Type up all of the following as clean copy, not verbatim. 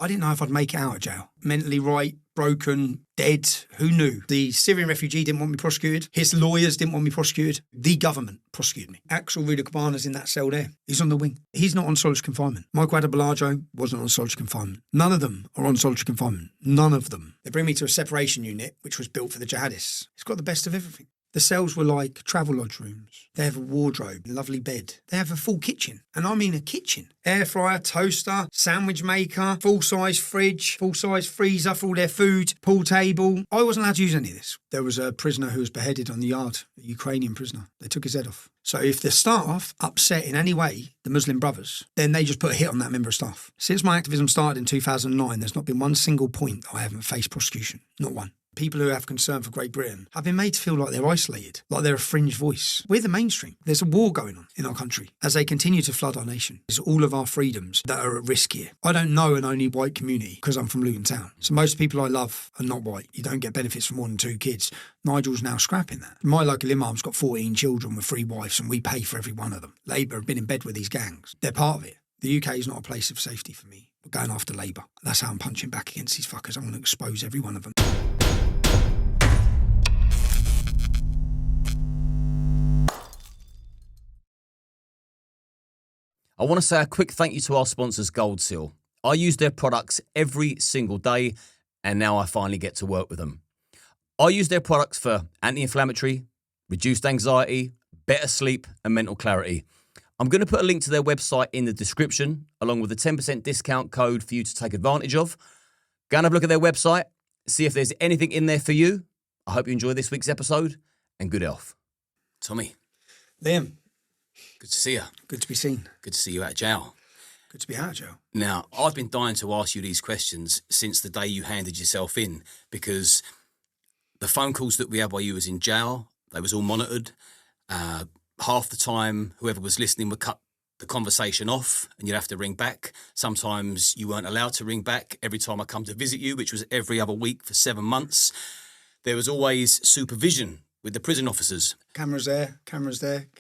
I didn't know if I'd make it out of jail. Mentally right, broken, dead, who knew? The Syrian refugee didn't want me prosecuted. His lawyers didn't want me prosecuted. The government prosecuted me. 𝐼𝐸𝐫𝐿𝐫𝐿 in that cell there. He's on the wing. He's not on solitary confinement. 𝐬𝐻𝐵𝐿𝐫𝐿𝐫 wasn't on solitary confinement. None of them are on solitary confinement. None of them. They bring me to a separation unit, which was built for the jihadists. It's got the best of everything. The cells were like travel lodge rooms. They have a wardrobe, a lovely bed. They have a full kitchen, and I mean a kitchen. Air fryer, toaster, sandwich maker, full-size fridge, full-size freezer for all their food, pool table. I wasn't allowed to use any of this. There was a prisoner who was beheaded on the yard, a Ukrainian prisoner. They took his head off. So if the staff upset in any way the Muslim Brothers, then they just put a hit on that member of staff. Since my activism started in 2009, there's not been one single point that I haven't faced prosecution. Not one. People who have concern for Great Britain have been made to feel like they're isolated, like they're a fringe voice. We're the mainstream. There's a war going on in our country as they continue to flood our nation. It's all of our freedoms that are at risk here. I don't know an only white community because I'm from Luton Town. So most people I love are not white. You don't get benefits from more than 2 kids. Nigel's now scrapping that. My local imam's got 14 children with 3 wives and we pay for every one of them. Labour have been in bed with these gangs. They're part of it. The UK is not a place of safety for me. We're going after Labour. That's how I'm punching back against these fuckers. I'm going to expose every one of them. I want to say a quick thank you to our sponsors, Gold Seal. I use their products every single day, and now I finally get to work with them. I use their products for anti-inflammatory, reduced anxiety, better sleep, and mental clarity. I'm going to put a link to their website in the description, along with a 10% discount code for you to take advantage of. Go and have a look at their website, see if there's anything in there for you. I hope you enjoy this week's episode, and good health. Tommy. Liam. Good to see you. Good to be seen. Good to see you out of jail. Good to be out of jail. Now, I've been dying to ask you these questions since the day you handed yourself in, because the phone calls that we had while you was in jail, they was all monitored. Half the time, whoever was listening would cut the conversation off and you'd have to ring back. Sometimes you weren't allowed to ring back every time I come to visit you, which was every other week for 7 months. There was always supervision with the prison officers. Cameras there.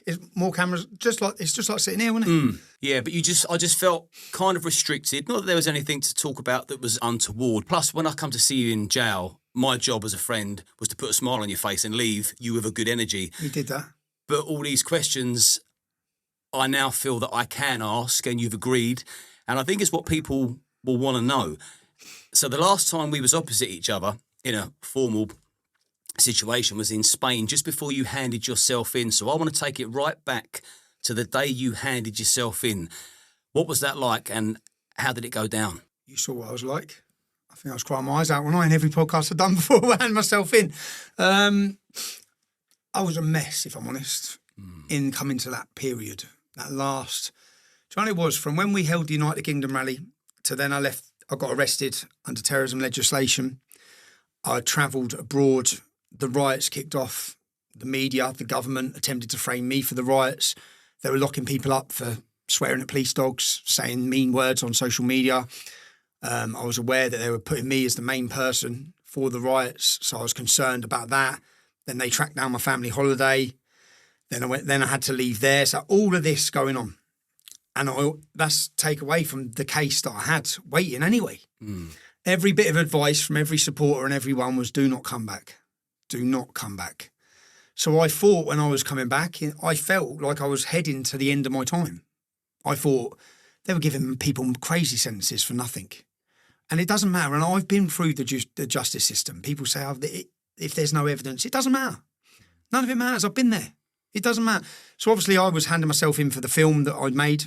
It's more cameras, it's just like sitting here, wasn't it? Yeah, but I just felt kind of restricted. Not that there was anything to talk about that was untoward. Plus, when I come to see you in jail, my job as a friend was to put a smile on your face and leave you with a good energy. You did that. But all these questions, I now feel that I can ask, and you've agreed. And I think it's what people will want to know. So the last time we was opposite each other in a formal situation was in Spain, just before you handed yourself in. So I want to take it right back to the day you handed yourself in. What was that like, and how did it go down? You saw what I was like. I think I was crying my eyes out when in every podcast I've done before I handed myself in. I was a mess, if I'm honest, in coming to that period, that last. Do you know what it was? From when we held the United Kingdom rally to then I got arrested under terrorism legislation. I travelled abroad. The riots kicked off. The media, the government attempted to frame me for the riots. They were locking people up for swearing at police dogs, saying mean words on social media. I was aware that they were putting me as the main person for the riots, so I was concerned about that. Then they tracked down my family holiday. Then I had to leave there. So all of this going on. And that's take away from the case that I had waiting anyway. Every bit of advice from every supporter and everyone was, do not come back. Do not come back. So I thought when I was coming back, I felt like I was heading to the end of my time. I thought they were giving people crazy sentences for nothing. And it doesn't matter. And I've been through the justice system. People say, if there's no evidence, it doesn't matter. None of it matters. I've been there. It doesn't matter. So obviously I was handing myself in for the film that I'd made,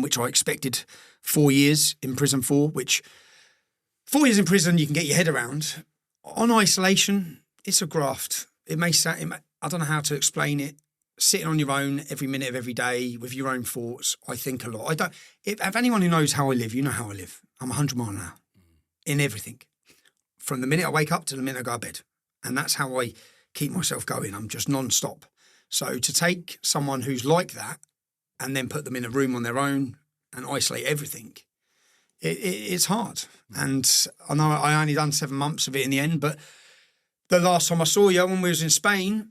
which I expected 4 years in prison for, which 4 years in prison you can get your head around. On isolation, it's a graft. It may sound, I don't know how to explain it. Sitting on your own every minute of every day with your own thoughts, I think a lot. If anyone who knows how I live, you know how I live. I'm 100 miles an hour in everything. From the minute I wake up to the minute I go to bed. And that's how I keep myself going. I'm just non-stop. So to take someone who's like that and then put them in a room on their own and isolate everything, it's hard. And I know I only done 7 months of it in the end, but the last time I saw you when we was in Spain,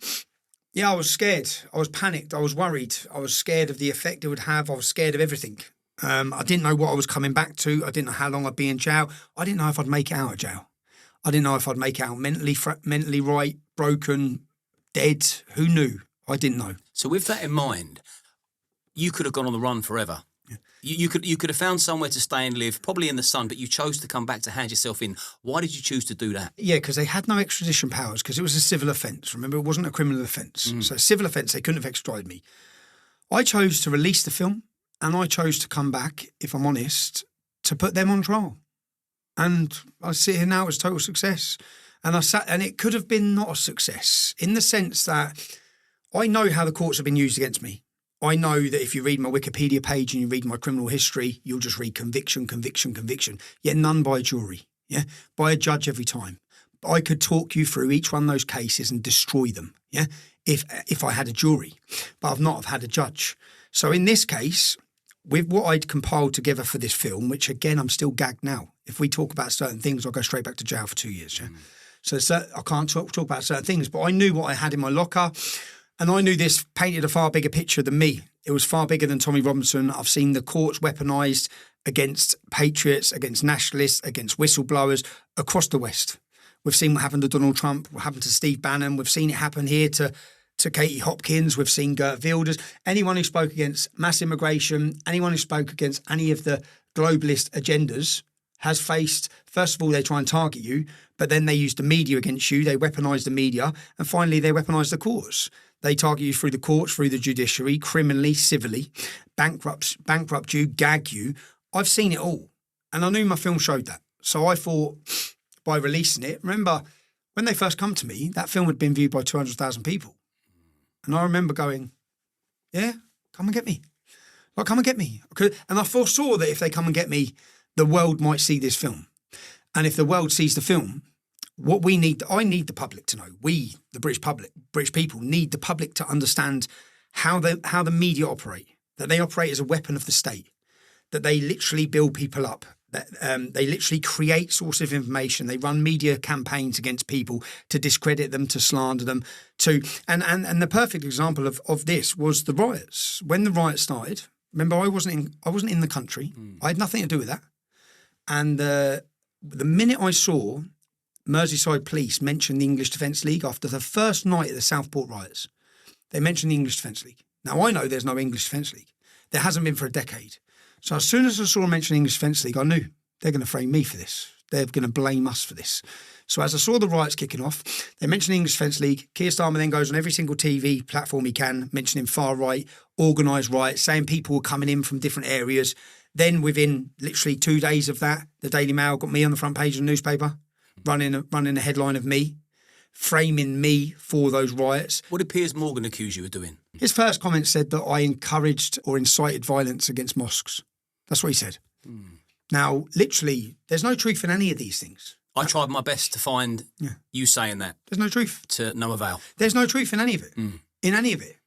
yeah, I was scared. I was panicked. I was worried. I was scared of the effect it would have. I was scared of everything. I didn't know what I was coming back to. I didn't know how long I'd be in jail. I didn't know if I'd make it out of jail. I didn't know if I'd make it out mentally right, broken, dead. Who knew? I didn't know. So with that in mind, you could have gone on the run forever. Yeah. You could have found somewhere to stay and live, probably in the sun, but you chose to come back to hand yourself in. Why did you choose to do that? Yeah, because they had no extradition powers, because it was a civil offence. Remember, it wasn't a criminal offence. So a civil offence, they couldn't have extradited me. I chose to release the film, and I chose to come back, if I'm honest, to put them on trial. And I sit here now, it was total success. And it could have been not a success, in the sense that I know how the courts have been used against me. I know that if you read my Wikipedia page and you read my criminal history, you'll just read conviction, conviction, conviction, yet none by a jury, yeah, by a judge every time. But I could talk you through each one of those cases and destroy them, yeah, if I had a jury. But I've not had a judge. So in this case, with what I'd compiled together for this film, which again, I'm still gagged now. If we talk about certain things, I'll go straight back to jail for 2 years, yeah. So I can't talk about certain things, but I knew what I had in my locker. And I knew this painted a far bigger picture than me. It was far bigger than Tommy Robinson. I've seen the courts weaponised against patriots, against nationalists, against whistleblowers across the West. We've seen what happened to Donald Trump, what happened to Steve Bannon. We've seen it happen here to 𝐬𝐿_𝐫𝐞𝐿. We've seen 𝐬𝐿_𝐫𝐿. Anyone who spoke against mass immigration, anyone who spoke against any of the globalist agendas has faced, first of all, they try and target you, but then they use the media against you. They weaponise the media. And finally, they weaponise the courts. They target you through the courts, through the judiciary, criminally, civilly, bankrupt you, gag you. I've seen it all. And I knew my film showed that. So I thought, by releasing it, remember, when they first come to me, that film had been viewed by 200,000 people. And I remember going, yeah, come and get me. Like, come and get me. And I foresaw that if they come and get me, the world might see this film. And if the world sees the film, what I need the public to know. We, the British people, need the public to understand how the media operate, that they operate as a weapon of the state, that they literally build people up, that they literally create sources of information. They run media campaigns against people to discredit them, to slander them, and the perfect example of this was the riots. When the riots started, remember, I wasn't in the country. I had nothing to do with that. And the minute I saw Merseyside police mention the English Defence League after the first night of the Southport riots, they mentioned the English Defence League. Now, I know there's no English Defence League. There hasn't been for a decade. So as soon as I saw them mention the English Defence League, I knew they're going to frame me for this. They're going to blame us for this. So as I saw the riots kicking off, they mentioned the English Defence League. Keir Starmer then goes on every single TV platform he can, mentioning far right, organised riots, saying people were coming in from different areas. Then within literally 2 days of that, the Daily Mail got me on the front page of the newspaper, running a headline of me, framing me for those riots. What did 𝐼𝐻_𝐬𝐿 accuse you of doing? His first comment said that I encouraged or incited violence against mosques. That's what he said. Now, literally, there's no truth in any of these things. I tried my best to find you saying that. There's no truth. To no avail. There's no truth in any of it. In any of it.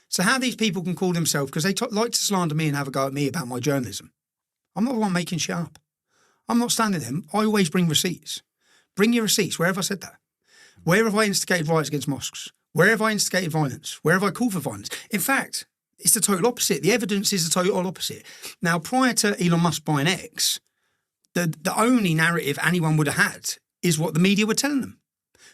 So how these people can call themselves, because they like to slander me and have a go at me about my journalism. I'm not the one making shit up. I'm not standing there. I always bring receipts. Bring your receipts. Where have I said that? Where have I instigated riots against mosques? Where have I instigated violence? Where have I called for violence? In fact, it's the total opposite. The evidence is the total opposite. Now, prior to Elon Musk buying X, the only narrative anyone would have had is what the media were telling them.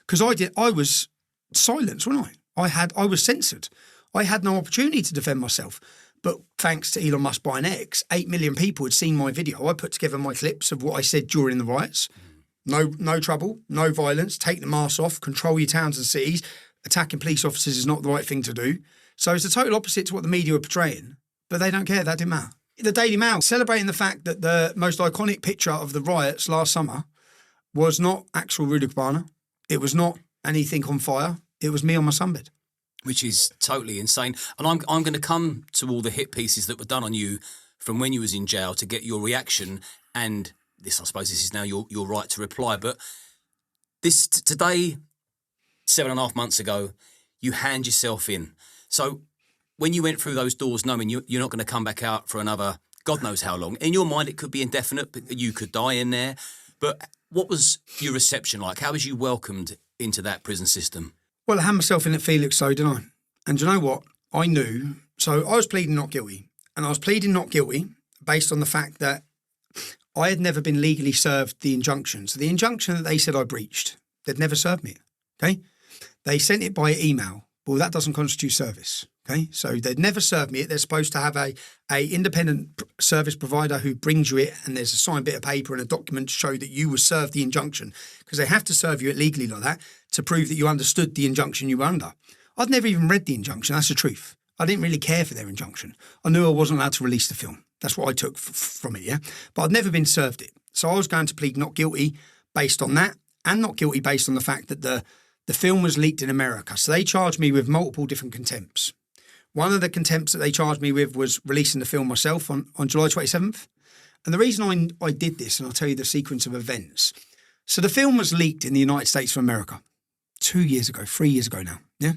Because I was silenced, wasn't I? I was censored. I had no opportunity to defend myself. But thanks to Elon Musk buying X, 8 million people had seen my video. I put together my clips of what I said during the riots. No trouble, no violence, take the masks off, control your towns and cities. Attacking police officers is not the right thing to do. So it's the total opposite to what the media were portraying. But they don't care, that didn't matter. The Daily Mail celebrating the fact that the most iconic picture of the riots last summer was not actual Rudy Cabana. It was not anything on fire. It was me on my sunbed. Which is totally insane. And I'm going to come to all the hit pieces that were done on you from when you was in jail to get your reaction. And this, I suppose, this is now your right to reply. But this today, 7.5 months ago, you hand yourself in. So when you went through those doors knowing you're not going to come back out for another God knows how long, in your mind it could be indefinite, but you could die in there. But what was your reception like? How was you welcomed into that prison system? Well, I had myself in at Felix, so didn't I? And do you know what? I knew. So I was pleading not guilty. And I was pleading not guilty based on the fact that I had never been legally served the injunction. So the injunction that they said I breached, they'd never served me. Okay, they sent it by email. Well, that doesn't constitute service. Okay, so they'd never served me it. They're supposed to have a independent service provider who brings you it, and there's a signed bit of paper and a document to show that you were served the injunction, because they have to serve you it legally like that to prove that you understood the injunction you were under. I'd never even read the injunction. That's the truth. I didn't really care for their injunction. I knew I wasn't allowed to release the film. That's what I took from it, yeah? But I'd never been served it. So I was going to plead not guilty based on that, and not guilty based on the fact that the film was leaked in America. So they charged me with multiple different contempts. One of the contempts that they charged me with was releasing the film myself on July 27th. And the reason I did this, and I'll tell you the sequence of events. So the film was leaked in the United States of America 3 years ago now, yeah?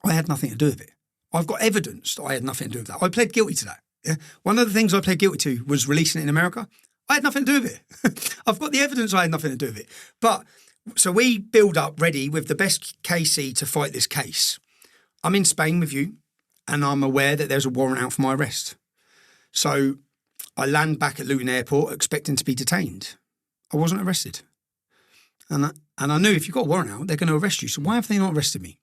I had nothing to do with it. I've got evidence that I had nothing to do with that. I pled guilty to that, yeah? One of the things I pled guilty to was releasing it in America. I had nothing to do with it. I've got the evidence I had nothing to do with it. But, so we build up ready with the best KC to fight this case. I'm in Spain with you, and I'm aware that there's a warrant out for my arrest. So I land back at Luton Airport expecting to be detained. I wasn't arrested. And I knew if you've got a warrant out, they're going to arrest you. So why have they not arrested me?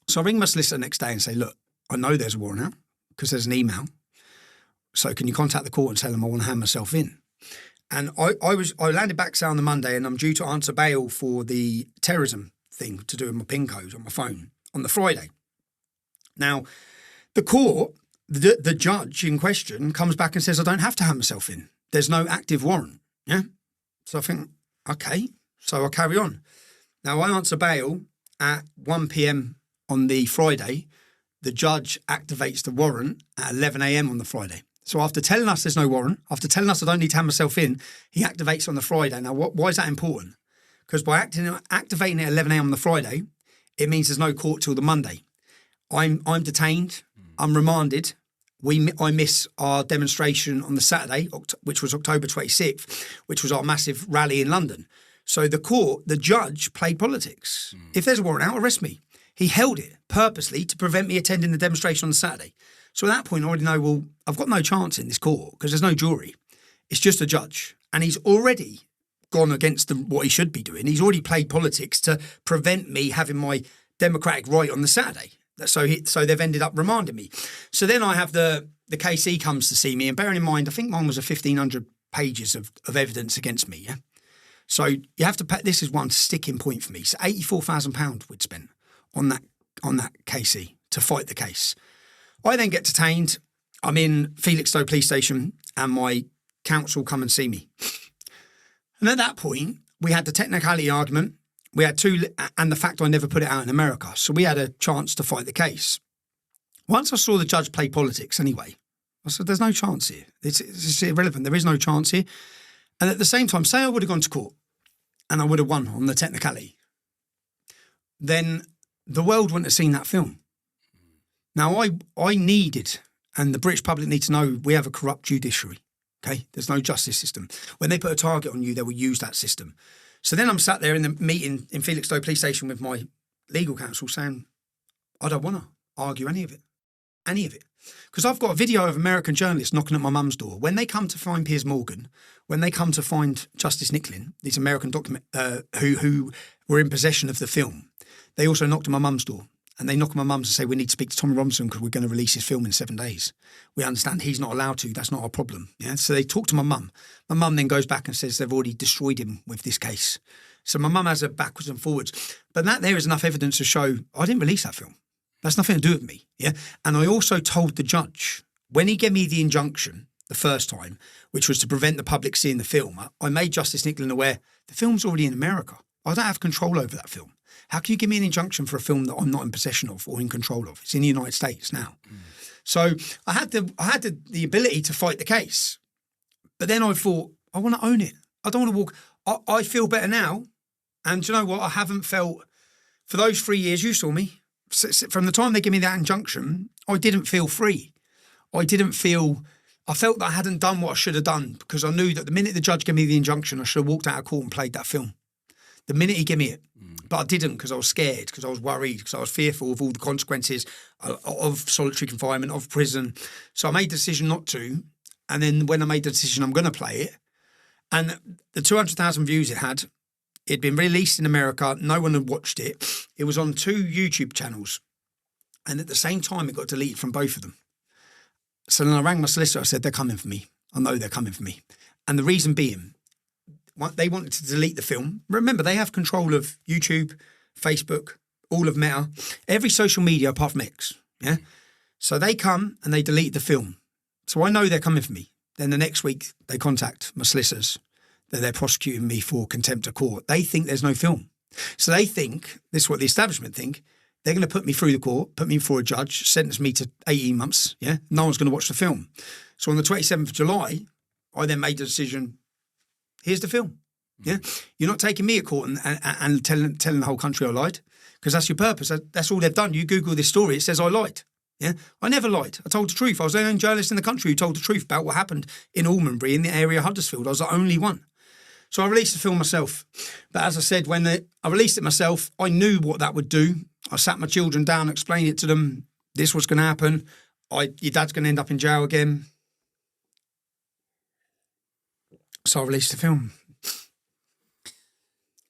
So I ring my solicitor the next day and say, look, I know there's a warrant out because there's an email. So can you contact the court and tell them I want to hand myself in? And I landed back on the Monday, and I'm due to answer bail for the terrorism thing to do with my PIN code on my phone on the Friday. Now, the court, the judge in question comes back and says I don't have to hand myself in. There's no active warrant. Yeah. So I think, okay. So I carry on. Now I answer bail at 1 p.m. on the Friday. The judge activates the warrant at 11 a.m. on the Friday. So after telling us there's no warrant, after telling us I don't need to hand myself in, he activates on the Friday. Now, why is that important? Because by activating it at 11 a.m. on the Friday, it means there's no court till the Monday. I'm detained. I'm remanded. I miss our demonstration on the Saturday, which was October 26th, which was our massive rally in London. So the judge played politics. If there's a warrant out, arrest me. He held it purposely to prevent me attending the demonstration on the Saturday. So at that point, I already know, well, I've got no chance in this court because there's no jury. It's just a judge. And he's already gone against what he should be doing. He's already played politics to prevent me having my democratic right on the Saturday. So they've ended up remanding me. So then I have the KC comes to see me, and bearing in mind, I think mine was 1,500 pages of evidence against me, yeah? So you have to pay, this is one sticking point for me. So £84,000 we'd spent on that KC to fight the case. I then get detained. I'm in Felixstowe police station, and my counsel come and see me. And at that point, we had the technicality argument. We had and the fact I never put it out in America. So we had a chance to fight the case. Once I saw the judge play politics anyway, I said, there's no chance here. It's irrelevant. There is no chance here. And at the same time, say I would have gone to court and I would have won on the technicality, then the world wouldn't have seen that film. Now, I needed, and the British public need to know, we have a corrupt judiciary, okay? There's no justice system. When they put a target on you, they will use that system. So then I'm sat there in the meeting in Felixstowe police station with my legal counsel saying, I don't want to argue any of it. Because I've got a video of American journalists knocking at my mum's door. When they come to find Piers Morgan, when they come to find Justice Nicklin, these American who were in possession of the film, they also knocked at my mum's door. And they knock on my mum's and say, we need to speak to Tommy Robinson because we're going to release his film in 7 days. We understand he's not allowed to. That's not our problem. Yeah. So they talk to my mum. My mum then goes back and says they've already destroyed him with this case. So my mum has a backwards and forwards. But that there is enough evidence to show I didn't release that film. That's nothing to do with me. Yeah. And I also told the judge, when he gave me the injunction the first time, which was to prevent the public seeing the film, I made Justice Nicklin aware the film's already in America. I don't have control over that film. How can you give me an injunction for a film that I'm not in possession of or in control of? It's in the United States now. So I had the ability to fight the case. But then I thought, I want to own it. I don't want to walk. I feel better now. And do you know what? I haven't felt, for those 3 years, you saw me, from the time they gave me that injunction, I didn't feel free. I felt that I hadn't done what I should have done because I knew that the minute the judge gave me the injunction, I should have walked out of court and played that film. The minute he gave me it. But I didn't because I was scared, because I was worried, because I was fearful of all the consequences of solitary confinement, of prison. So I made the decision not to. And then when I made the decision I'm going to play it, and the 200,000 views it had, it'd been released in America. No one had watched it. It was on 2 YouTube channels. And at the same time, it got deleted from both of them. So then I rang my solicitor. I said, they're coming for me. I know they're coming for me. And the reason being, they wanted to delete the film. Remember, they have control of YouTube, Facebook, all of Meta, every social media apart from X. Yeah. So they come and they delete the film. So I know they're coming for me. Then the next week, they contact my solicitors that they're prosecuting me for contempt of court. They think there's no film. So they think, this is what the establishment think, they're going to put me through the court, put me before a judge, sentence me to 18 months. Yeah. No one's going to watch the film. So on the 27th of July, I then made the decision, here's the film. Yeah. You're not taking me at court and telling the whole country I lied, because that's your purpose. That's all they've done. You Google this story, it says I lied. Yeah, I never lied. I told the truth. I was the only journalist in the country who told the truth about what happened in Almondbury in the area of Huddersfield. I was the only one. So I released the film myself. But as I said, when I released it myself, I knew what that would do. I sat my children down, explained it to them. This was going to happen. Your dad's going to end up in jail again. So I released the film.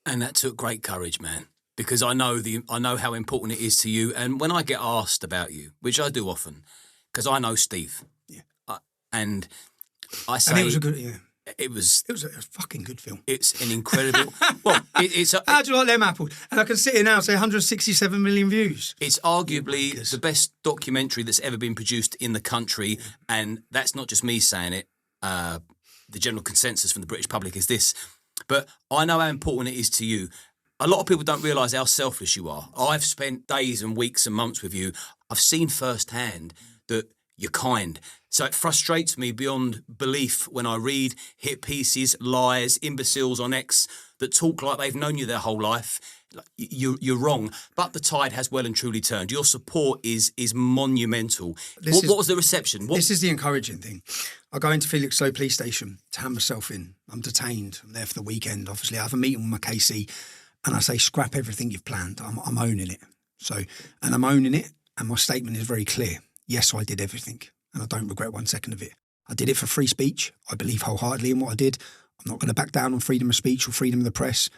And that took great courage, man. Because I know how important it is to you. And when I get asked about you, which I do often, because I know Steve. Yeah. And I say... And it was a good... Yeah. It was a fucking good film. It's an incredible... well, how do you like them apples? And I can sit here now and say 167 million views. It's arguably the best documentary that's ever been produced in the country. And that's not just me saying it. The general consensus from the British public is this. But I know how important it is to you. A lot of people don't realise how selfless you are. I've spent days and weeks and months with you. I've seen firsthand that you're kind. So it frustrates me beyond belief when I read hit pieces, lies, imbeciles on X that talk like they've known you their whole life. You're wrong. But the tide has well and truly turned. Your support is monumental. What was the reception? This is the encouraging thing. I go into Felixstowe police station to hand myself in. I'm detained. I'm there for the weekend. Obviously, I have a meeting with my KC. And I say, scrap everything you've planned. I'm owning it. And I'm owning it. And my statement is very clear. Yes, I did everything. And I don't regret 1 second of it. I did it for free speech. I believe wholeheartedly in what I did. I'm not going to back down on freedom of speech or freedom of the press.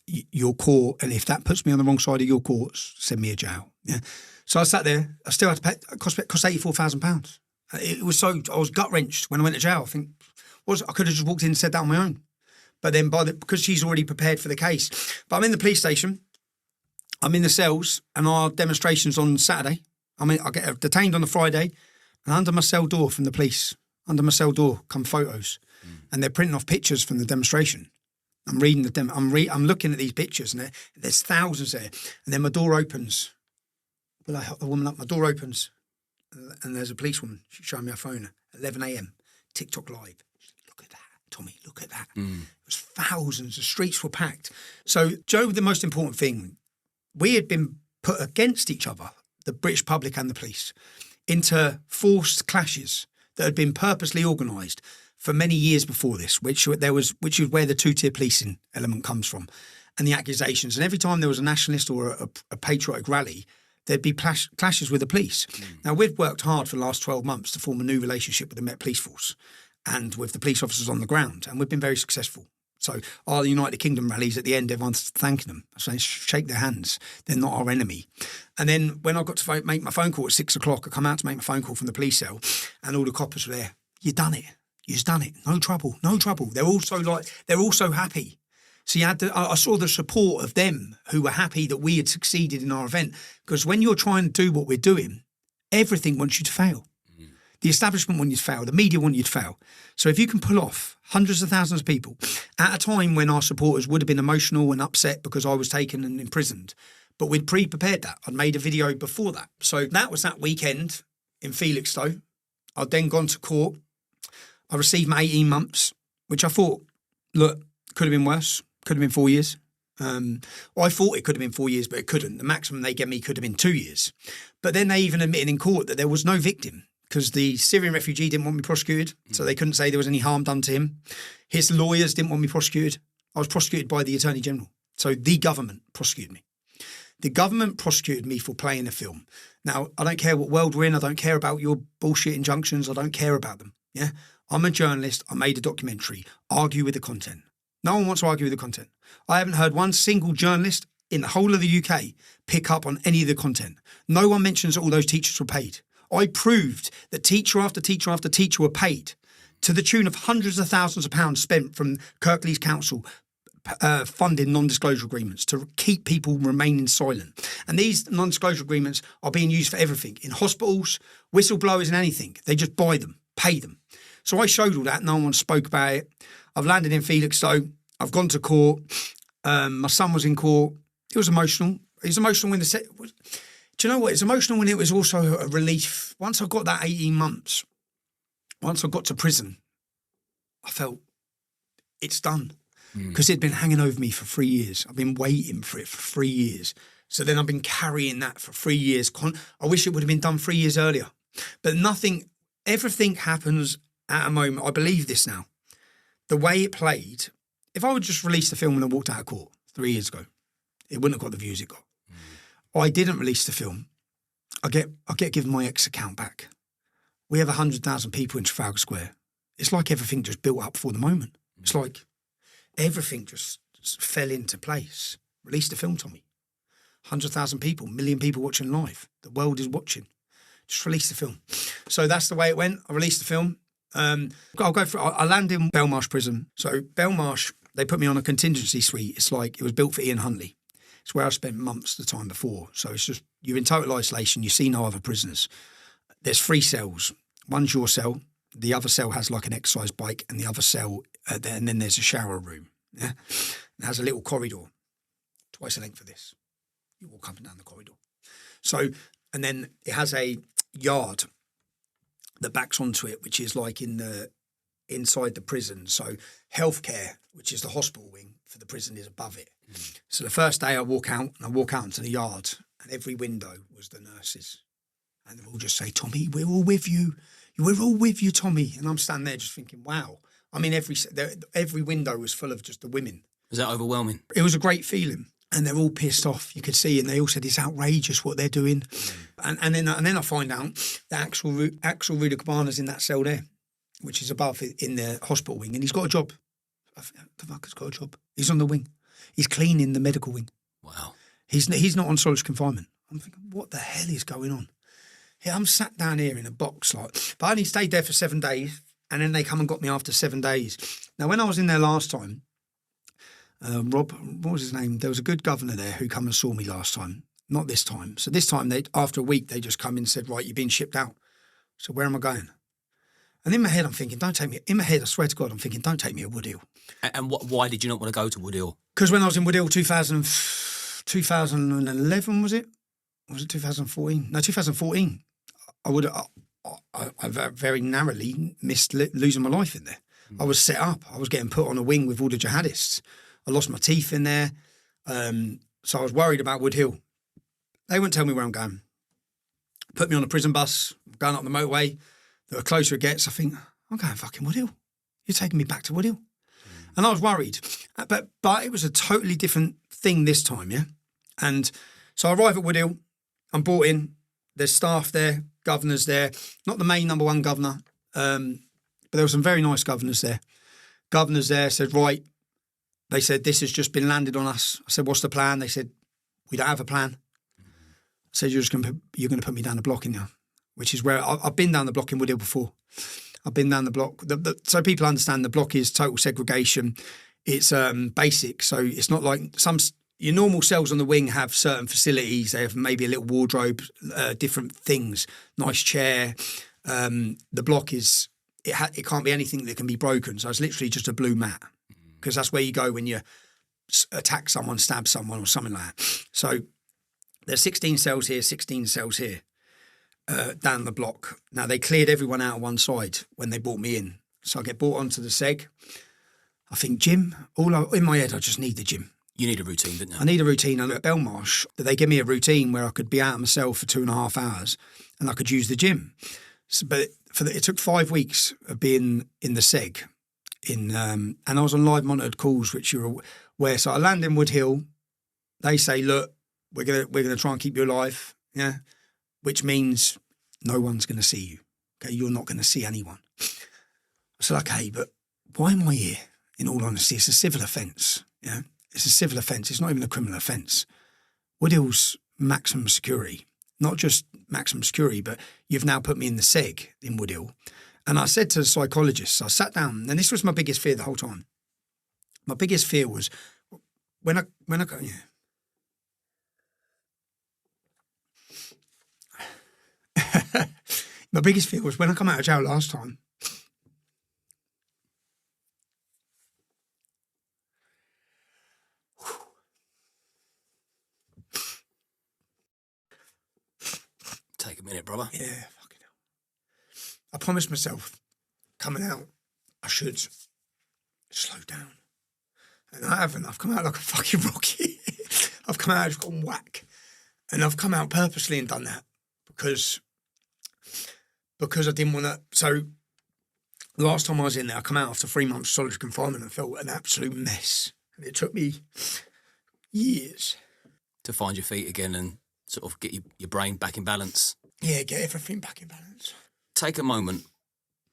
Your court, and if that puts me on the wrong side of your courts, send me a jail. Yeah. So I sat there. I still had to pay. It cost £84,000. It was so, I was gut wrenched when I went to jail. I think, I could have just walked in and said that on my own. But then because she's already prepared for the case. But I'm in the police station, I'm in the cells, and our demonstration's on Saturday. I get detained on the Friday, and under my cell door from the police, under my cell door come photos. And they're printing off pictures from the demonstration. I'm reading I'm looking at these pictures, and there's thousands there. And then my door opens. Will I help the woman up? My door opens, and there's a policewoman. She's showing me her phone at 11 a.m, TikTok live. Look at that, Tommy, look at that. It was thousands. The streets were packed. So, Joe, the most important thing, we had been put against each other, the British public and the police, into forced clashes that had been purposely organised for many years before this, which is where the two-tier policing element comes from, and the accusations. And every time there was a nationalist or a patriotic rally, there'd be clashes with the police. Now, we've worked hard for the last 12 months to form a new relationship with the Met Police Force and with the police officers on the ground, and we've been very successful. So our United Kingdom rallies, at the end, everyone's thanking them. I say, shake their hands. They're not our enemy. And then when I got to make my phone call at 6 o'clock, I come out to make my phone call from the police cell, and all the coppers were there. You done it. You've done it. No trouble. No trouble. They're all so happy. So I saw the support of them who were happy that we had succeeded in our event. Because when you're trying to do what we're doing, everything wants you to fail. The establishment wants you to fail. The media want you to fail. So if you can pull off hundreds of thousands of people at a time when our supporters would have been emotional and upset because I was taken and imprisoned, but we'd pre-prepared that. I'd made a video before that. So that was that weekend in Felixstowe. I'd then gone to court. I received my 18 months, which I thought, look, could have been worse. Could have been 4 years. I thought it could have been 4 years, but it couldn't. The maximum they gave me could have been 2 years. But then they even admitted in court that there was no victim because the Syrian refugee didn't want me prosecuted, so they couldn't say there was any harm done to him. His lawyers didn't want me prosecuted. I was prosecuted by the Attorney General. So the government prosecuted me. The government prosecuted me for playing a film. Now, I don't care what world we're in. I don't care about your bullshit injunctions. I don't care about them. Yeah, I'm a journalist. I made a documentary. Argue with the content. No one wants to argue with the content. I haven't heard one single journalist in the whole of the UK pick up on any of the content. No one mentions that all those teachers were paid. I proved that teacher after teacher after teacher were paid to the tune of hundreds of thousands of pounds spent from 𝐶𝐿's council funding non-disclosure agreements to keep people remaining silent. And these non-disclosure agreements are being used for everything. In hospitals, whistleblowers and anything. They just buy them, pay them. So I showed all that. No one spoke about it. I've landed in Felixstowe. I've gone to court. My son was in court. It was emotional. It was emotional when do you know what? It's emotional when it was also a relief. Once I got that 18 months, once I got to prison, I felt it's done. Because it'd been hanging over me for 3 years. I've been waiting for it for 3 years. So then I've been carrying that for 3 years. I wish it would have been done 3 years earlier. But everything happens at a moment. I believe this now. The way it played, if I would just release the film when I walked out of court 3 years ago, it wouldn't have got the views it got. I didn't release the film. I get given my ex account back. We have 100,000 people in Trafalgar Square. It's like everything just built up for the moment. It's like everything just fell into place. Release the film, Tommy. 100,000 people, 1 million people watching live. The world is watching. Just release the film. So that's the way it went. I released the film. I'll go for. I land in Belmarsh prison. So Belmarsh, they put me on a contingency suite. It's like it was built for Ian Huntley. It's where I spent months the time before. So it's just you're in total isolation. You see no other prisoners. There's 3 cells. One's your cell. The other cell has like an exercise bike, and the other cell, and then there's a shower room. Yeah, it has a little corridor, twice the length of this. You walk up and down the corridor. So, and then it has a yard that backs onto it, which is like inside the prison. So healthcare, which is the hospital wing for the prison, is above it. So the first day I walk out into the yard, and every window was the nurses. And they all just say, Tommy, we're all with you. We're all with you, Tommy. And I'm standing there just thinking, wow. I mean, every window was full of just the women. Was that overwhelming? It was a great feeling. And they're all pissed off, you could see. And they all said, it's outrageous what they're doing. And then I find out that 𝐼 Cabana's in that cell there, which is above in the hospital wing. And he's got a job. The fucker's got a job. He's on the wing. He's cleaning the medical wing. Wow. He's not on solitary confinement. I'm thinking, what the hell is going on? Yeah, I'm sat down here in a box, but I only stayed there for 7 days, and then they come and got me after 7 days. Now, when I was in there last time, Rob, what was his name? There was a good governor there who come and saw me last time. Not this time. So this time, after a week, they just come in and said, right, you've been shipped out. So where am I going? And in my head, I'm thinking, don't take me. In my head, I swear to God, I'm thinking, don't take me to Woodhill. And why did you not want to go to Woodhill? Because when I was in Woodhill, 2011, was it? Was it 2014? No, 2014. I very narrowly missed losing my life in there. I was set up. I was getting put on a wing with all the jihadists. I lost my teeth in there. So I was worried about Woodhill. They wouldn't tell me where I'm going. Put me on a prison bus, going up the motorway. The closer it gets, I think, I'm going fucking Woodhill. You're taking me back to Woodhill. And I was worried. But it was a totally different thing this time, yeah? And so I arrive at Woodhill. I'm brought in. There's staff there, governors there. Not the main number one governor, but there were some very nice governors there. Governors there said, right, they said, this has just been landed on us. I said, what's the plan? They said, we don't have a plan. I said, you're going to put me down the block in here, which is where I've been down the block in Woodhill before. I've been down the block. So people understand the block is total segregation. It's basic. So it's not like your normal cells on the wing have certain facilities. They have maybe a little wardrobe, different things, nice chair. The block is, it can't be anything that can be broken. So it's literally just a blue mat because that's where you go when you attack someone, stab someone or something like that. So there's 16 cells here, 16 cells here down the block. Now they cleared everyone out on one side when they brought me in. So I get brought onto the seg. I think gym, in my head I just need the gym. You need a routine, didn't you? I need a routine. And at Belmarsh, they give me a routine where I could be out of my cell for 2.5 hours and I could use the gym. So, but it took 5 weeks of being in the seg. And I was on live monitored calls, which you're aware. So I land in Woodhill. They say, look, we're gonna try and keep you alive. Yeah. Which means no one's going to see you. Okay. You're not going to see anyone. I said, okay, but why am I here? In all honesty, it's a civil offence. Yeah, it's a civil offence. It's not even a criminal offence. Woodhill's maximum security, not just maximum security, but you've now put me in the SEG in Woodhill. And I said to the psychologist, I sat down, and this was my biggest fear the whole time. My biggest fear was when I go, yeah. My biggest fear was when I come out of jail last time. Take a minute, brother. Yeah, fucking hell. I promised myself, coming out, I should slow down. And I haven't. I've come out like a fucking rocket. I've come out, I've gone whack. And I've come out purposely and done that because I didn't want to. So the last time I was in there, I come out after 3 months solitary confinement and felt an absolute mess. And it took me years to find your feet again and sort of get your brain back in balance. Yeah, get everything back in balance. Take a moment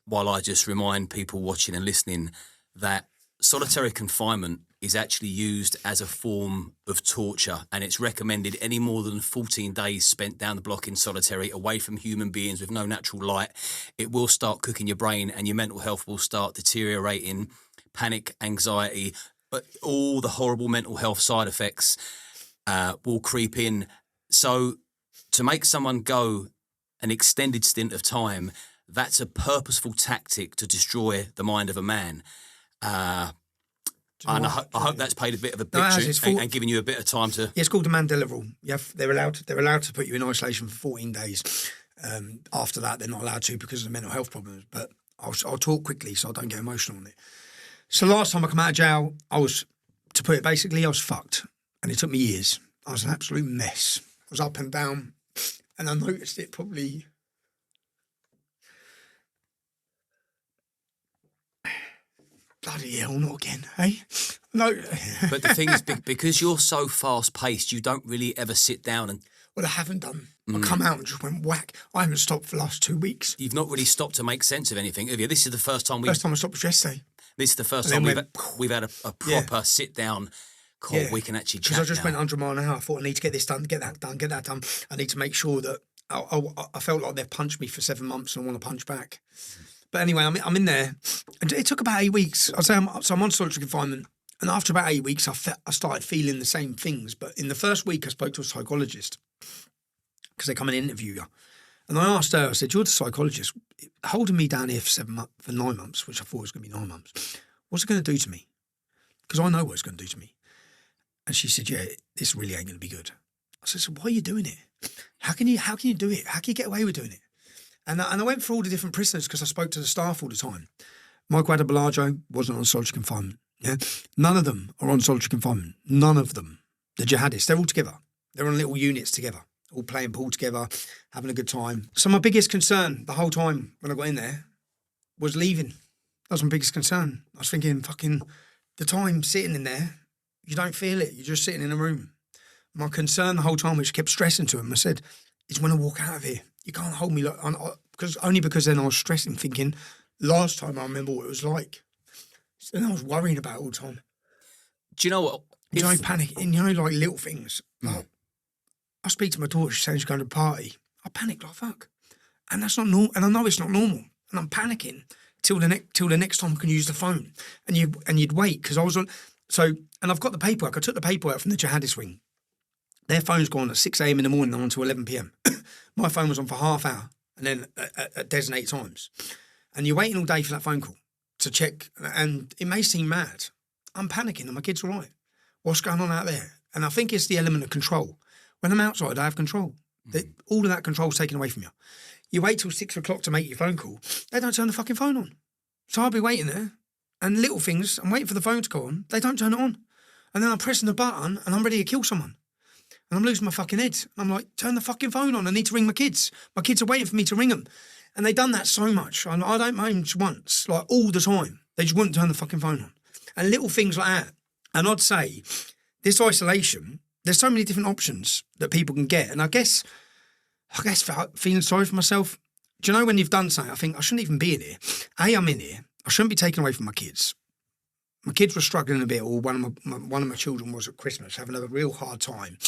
while I just remind people watching and listening that solitary confinement is actually used as a form of torture, and it's recommended any more than 14 days spent down the block in solitary, away from human beings with no natural light. It will start cooking your brain and your mental health will start deteriorating, panic, anxiety, but all the horrible mental health side effects will creep in. So to make someone go an extended stint of time, that's a purposeful tactic to destroy the mind of a man. And I hope that's paid a bit of a picture and given you a bit of time to... Yeah, it's called the Mandela Rule. They're allowed to put you in isolation for 14 days. After that, they're not allowed to because of the mental health problems. But I'll talk quickly so I don't get emotional on it. So last time I come out of jail, I was fucked. And it took me years. I was an absolute mess. I was up and down. And I noticed it probably... Bloody hell, not again, eh? No. But the thing is, because you're so fast-paced, you don't really ever sit down and... Well, I haven't done. I come out and just went whack. I haven't stopped for the last 2 weeks. You've not really stopped to make sense of anything, have you? This is the first time First time I stopped was yesterday. This is the first time we've had a proper sit-down call. Yeah. We can actually chat. Because I just went 100 mile an hour. I thought, I need to get this done, get that done, get that done. I need to make sure that... I felt like they've punched me for 7 months and I want to punch back. But anyway, I'm in there. And it took about 8 weeks. I'm on solitary confinement. And after about 8 weeks, I started feeling the same things. But in the first week, I spoke to a psychologist because they come and interview you. And I asked her, I said, you're the psychologist. Holding me down here for 9 months, which I thought was going to be 9 months, what's it going to do to me? Because I know what it's going to do to me. And she said, yeah, this really ain't going to be good. I said, so why are you doing it? How can you do it? How can you get away with doing it? And I went through all the different prisoners because I spoke to the staff all the time. Michael 𝐸𝐸𝐸𝐸 wasn't on solitary confinement. Yeah, none of them are on solitary confinement. None of them. The jihadists, they're all together. They're on little units together, all playing pool together, having a good time. So my biggest concern the whole time when I got in there was leaving. That was my biggest concern. I was thinking, fucking, the time sitting in there, you don't feel it. You're just sitting in a room. My concern the whole time, which I kept stressing to him, I said, is when I walk out of here. You can't hold me like, because then I was stressing, thinking, last time I remember what it was like. So then I was worrying about it all the time. Do you know what? Panicking, like little things. Like, I speak to my daughter, she's saying she's going to a party. I panic like fuck. And that's not normal. And I know it's not normal. And I'm panicking till the next time I can use the phone. And you'd wait, because I was on, and I've got the paperwork. I took the paperwork from the jihadist wing. Their phone's gone at 6 a.m. in the morning on to 11 p.m. My phone was on for half hour and then at designated times. And you're waiting all day for that phone call to check. And it may seem mad. I'm panicking and my kid's all right. What's going on out there? And I think it's the element of control. When I'm outside, I have control. All of that control's taken away from you. You wait till 6 o'clock to make your phone call. They don't turn the fucking phone on. So I'll be waiting there. And little things, I'm waiting for the phone to go on. They don't turn it on. And then I'm pressing the button and I'm ready to kill someone. And I'm losing my fucking head. And I'm like, turn the fucking phone on. I need to ring my kids. My kids are waiting for me to ring them. And they've done that so much. I don't mind once, like all the time. They just wouldn't turn the fucking phone on. And little things like that. And I'd say, this isolation, there's so many different options that people can get. And I guess feeling sorry for myself, do you know when you've done something, I think I shouldn't even be in here. I'm in here. I shouldn't be taken away from my kids. My kids were struggling a bit, or one of my children was at Christmas having a real hard time.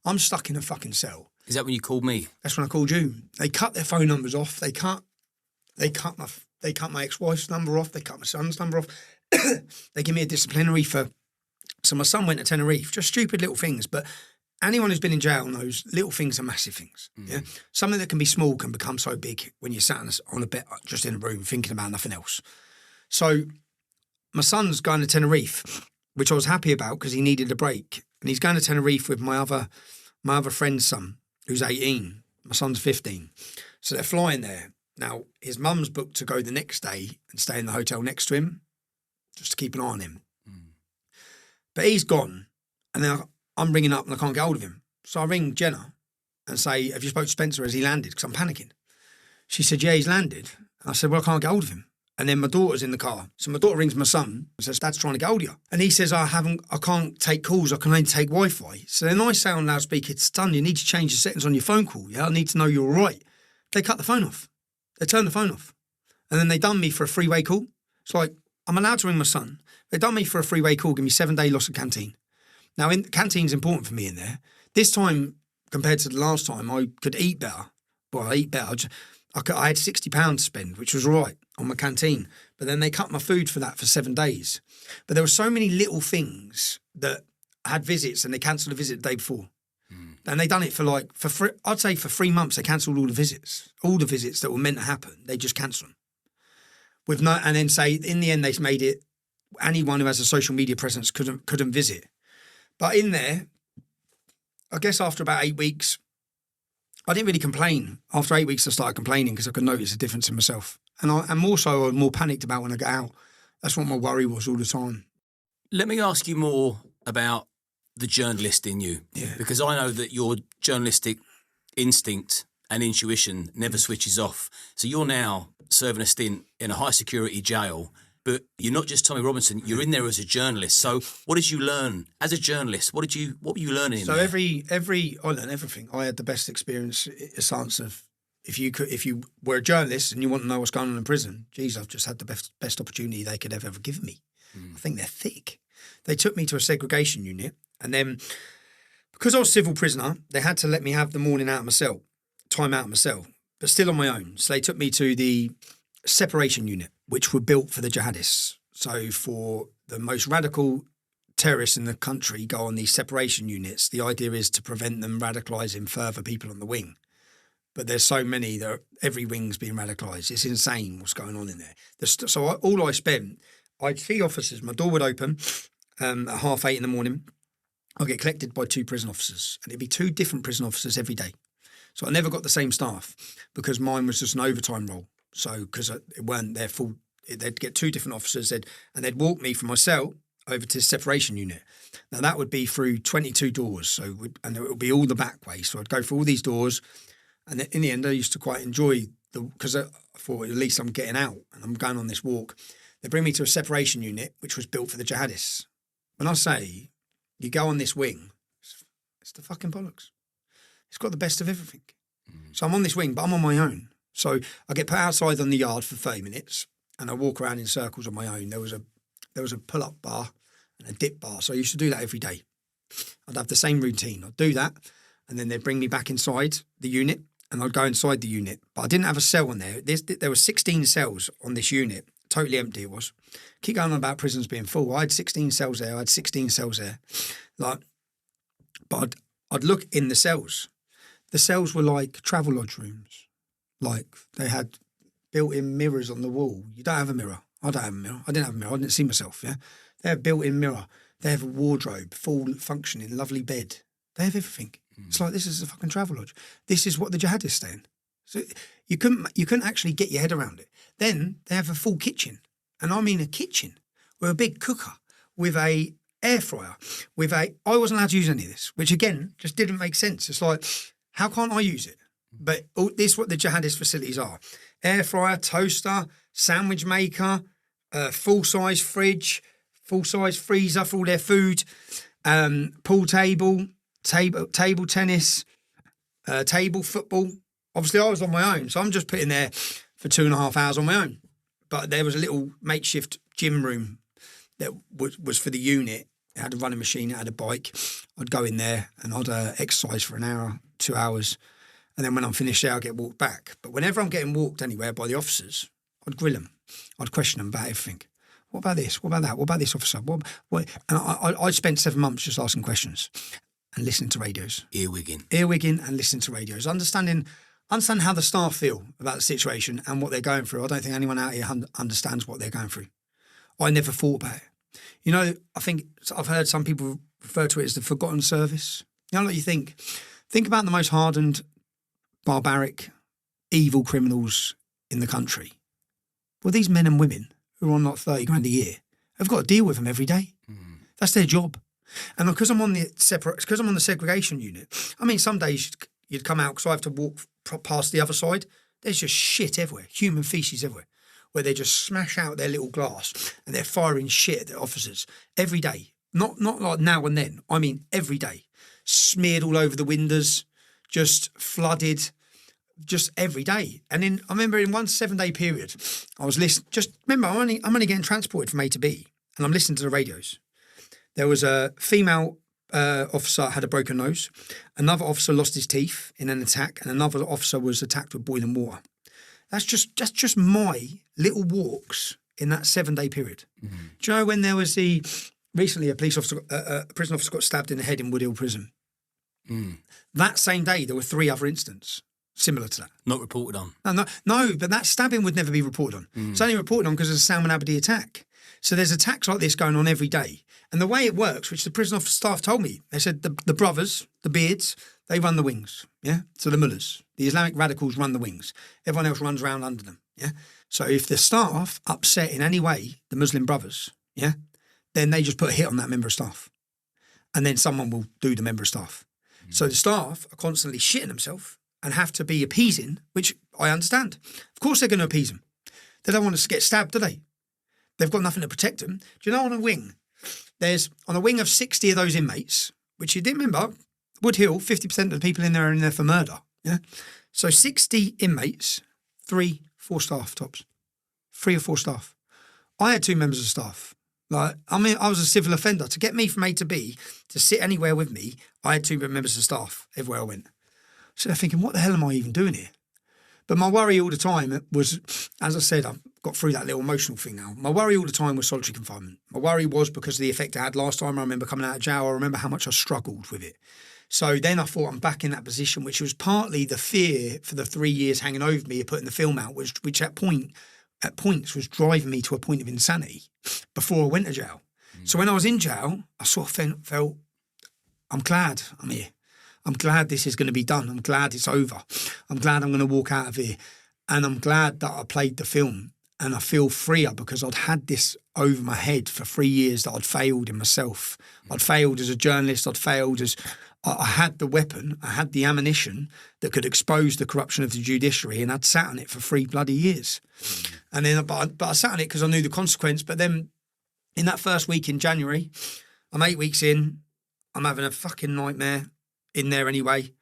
I'm stuck in a fucking cell. Is that when you called me? That's when I called you. They cut their phone numbers off. They cut my ex-wife's number off. They cut my son's number off. They give me a disciplinary for. So my son went to Tenerife. Just stupid little things, but anyone who's been in jail knows little things are massive things. Yeah, something that can be small can become so big when you're sat on a bed, just in a room, thinking about nothing else. So my son's going to Tenerife, which I was happy about because he needed a break, and he's going to Tenerife with my other friend's son, who's 18. My son's 15. So they're flying there. Now his mum's booked to go the next day and stay in the hotel next to him, just to keep an eye on him. But he's gone, and then I'm ringing up and I can't get hold of him. So I ring Jenna and say, have you spoke to Spencer? Has he landed? Because I'm panicking. She said, yeah, he's landed. And I said, well, I can't get hold of him. And then my daughter's in the car. So my daughter rings my son and says, Dad's trying to get hold of you. And he says, I can't take calls. I can only take Wi-Fi. So then I say on loudspeaker, son, you need to change the settings on your phone call. Yeah, I need to know you're all right. They cut the phone off. They turned the phone off. And then they done me for a three-way call. It's like, I'm allowed to ring my son. They done me for a three-way call, give me 7-day loss of canteen. Now, canteen's important for me in there. This time, compared to the last time, I could eat better. Well, I eat better. I had £60 to spend, which was all right, on my canteen. But then they cut my food for that for 7 days. But there were so many little things that I had visits, and they cancelled a visit the day before. And they done it I'd say for 3 months, they cancelled all the visits. All the visits that were meant to happen, they just cancelled them. And then say, in the end, they made it, anyone who has a social media presence couldn't visit. But in there, I guess after about 8 weeks, I didn't really complain. After 8 weeks, I started complaining because I could notice a difference in myself. And more so, I was more panicked about when I got out. That's what my worry was all the time. Let me ask you more about the journalist in you. Yeah. Because I know that your journalistic instinct and intuition never switches off. So you're now serving a stint in a high-security jail, but you're not just Tommy Robinson, you're in there as a journalist. So what did you learn as a journalist? What were you learning in there? I learned everything. I had the best experience, a sense of, if you were a journalist and you want to know what's going on in prison, geez, I've just had the best opportunity they could have ever given me. I think they're thick. They took me to a segregation unit, and then because I was civil prisoner, they had to let me have the morning out of my cell, time out of my cell, but still on my own. So they took me to the separation unit, which were built for the jihadists. So for the most radical terrorists in the country go on these separation units. The idea is to prevent them radicalising further people on the wing. But there's so many that every wing's being radicalised. It's insane what's going on in there. I'd see officers, my door would open at 8:30 in the morning. I'd get collected by 2 prison officers, and it'd be 2 different prison officers every day. So I never got the same staff because mine was just an overtime role. So because it weren't their full, they'd get 2 different officers, and they'd walk me from my cell over to the separation unit. Now that would be through 22 doors, and it would be all the back way. So I'd go through all these doors, and in the end, I used to quite enjoy because I thought at least I'm getting out and I'm going on this walk. They bring me to a separation unit, which was built for the jihadists. When I say you go on this wing, it's the fucking bollocks. It's got the best of everything. So I'm on this wing, but I'm on my own. So I get put outside on the yard for 30 minutes, and I walk around in circles on my own. There was a pull-up bar and a dip bar, so I used to do that every day. I'd have the same routine. I'd do that, and then they'd bring me back inside the unit, and I'd go inside the unit. But I didn't have a cell on there. There were 16 cells on this unit. Totally empty it was. Keep going on about prisons being full. I had 16 cells there. I had 16 cells there. But I'd look in the cells. The cells were like travel lodge rooms. Like they had built-in mirrors on the wall. You don't have a mirror. I don't have a mirror. I didn't have a mirror. I didn't see myself, yeah? They have a built-in mirror. They have a wardrobe, full functioning, lovely bed. They have everything. It's like, this is a fucking travel lodge. This is what the jihadists stay in. So you couldn't actually get your head around it. Then they have a full kitchen. And I mean a kitchen with a big cooker, with a air fryer, I wasn't allowed to use any of this, which again, just didn't make sense. It's like, how can't I use it? But this is what the jihadist facilities are. Air fryer, toaster, sandwich maker, full-size fridge, full-size freezer for all their food, pool table tennis, table football. Obviously, I was on my own, so I'm just putting there for 2.5 hours on my own. but there was a little makeshift gym room that was for the unit. It had a running machine, it had a bike. I'd go in there and I'd exercise for an hour, 2 hours. And then when I'm finished there, I'd get walked back. But whenever I'm getting walked anywhere by the officers, I'd grill them. I'd question them about everything. What about this? What about that? What about this officer? What? And I spent 7 months just asking questions and listening to radios. Earwigging and listening to radios. Understand how the staff feel about the situation and what they're going through. I don't think anyone out here understands what they're going through. I never thought about it. You know, I think I've heard some people refer to it as the forgotten service. You know what you think? Think about the most hardened, barbaric, evil criminals in the country. Well, these men and women who are on like 30 grand a year have got to deal with them every day. That's their job. And because I'm on the segregation unit, I mean, some days you'd come out because I have to walk past the other side. There's just shit everywhere, human feces everywhere, where they just smash out their little glass and they're firing shit at the officers every day. Not like now and then. I mean, every day. Smeared all over the windows, just flooded, just every day. And then I remember in one 7-day period, I was listening. Just remember, I'm only getting transported from A to B, and I'm listening to the radios. There was a female officer had a broken nose. Another officer lost his teeth in an attack, and another officer was attacked with boiling water. That's just my little walks in that 7-day period. Mm-hmm. Do you know when there was recently a prison officer got stabbed in the head in Wood Hill Prison? Mm. That same day, there were 3 other incidents similar to that. Not reported on. No, but that stabbing would never be reported on. Mm. It's only reported on because of the Salman Abedi attack. So there's attacks like this going on every day. And the way it works, which the prison officer staff told me, they said the brothers, the beards, they run the wings, yeah? So the mullahs, the Islamic radicals run the wings. Everyone else runs around under them, yeah? So if the staff upset in any way the Muslim brothers, yeah, then they just put a hit on that member of staff. And then someone will do the member of staff. Mm. So the staff are constantly shitting themselves and have to be appeasing, which I understand. Of course they're going to appease them. They don't want us to get stabbed, do they? They've got nothing to protect them. Do you know on a wing, on a wing of 60 of those inmates, which you didn't remember, Wood Hill, 50% of the people in there are in there for murder. Yeah. So 60 inmates, 3-4 staff tops. 3 or 4 staff. I had 2 members of staff. I was a civil offender. To get me from A to B, to sit anywhere with me, I had 2 members of staff everywhere I went. So they're thinking, what the hell am I even doing here? But my worry all the time was, as I said, I've got through that little emotional thing now. My worry all the time was solitary confinement. My worry was because of the effect I had last time. I remember coming out of jail. I remember how much I struggled with it. So then I thought I'm back in that position, which was partly the fear for the 3 years hanging over me of putting the film out, which at points was driving me to a point of insanity before I went to jail. Mm. So when I was in jail, I sort of felt, I'm glad I'm here. I'm glad this is going to be done. I'm glad it's over. I'm glad I'm going to walk out of here. And I'm glad that I played the film. And I feel freer because I'd had this over my head for 3 years that I'd failed in myself. I'd failed as a journalist. I had the weapon. I had the ammunition that could expose the corruption of the judiciary, and I'd sat on it for 3 bloody years. And then, but I sat on it because I knew the consequence. But then in that first week in January, I'm 8 weeks in. I'm having a fucking nightmare. In there anyway.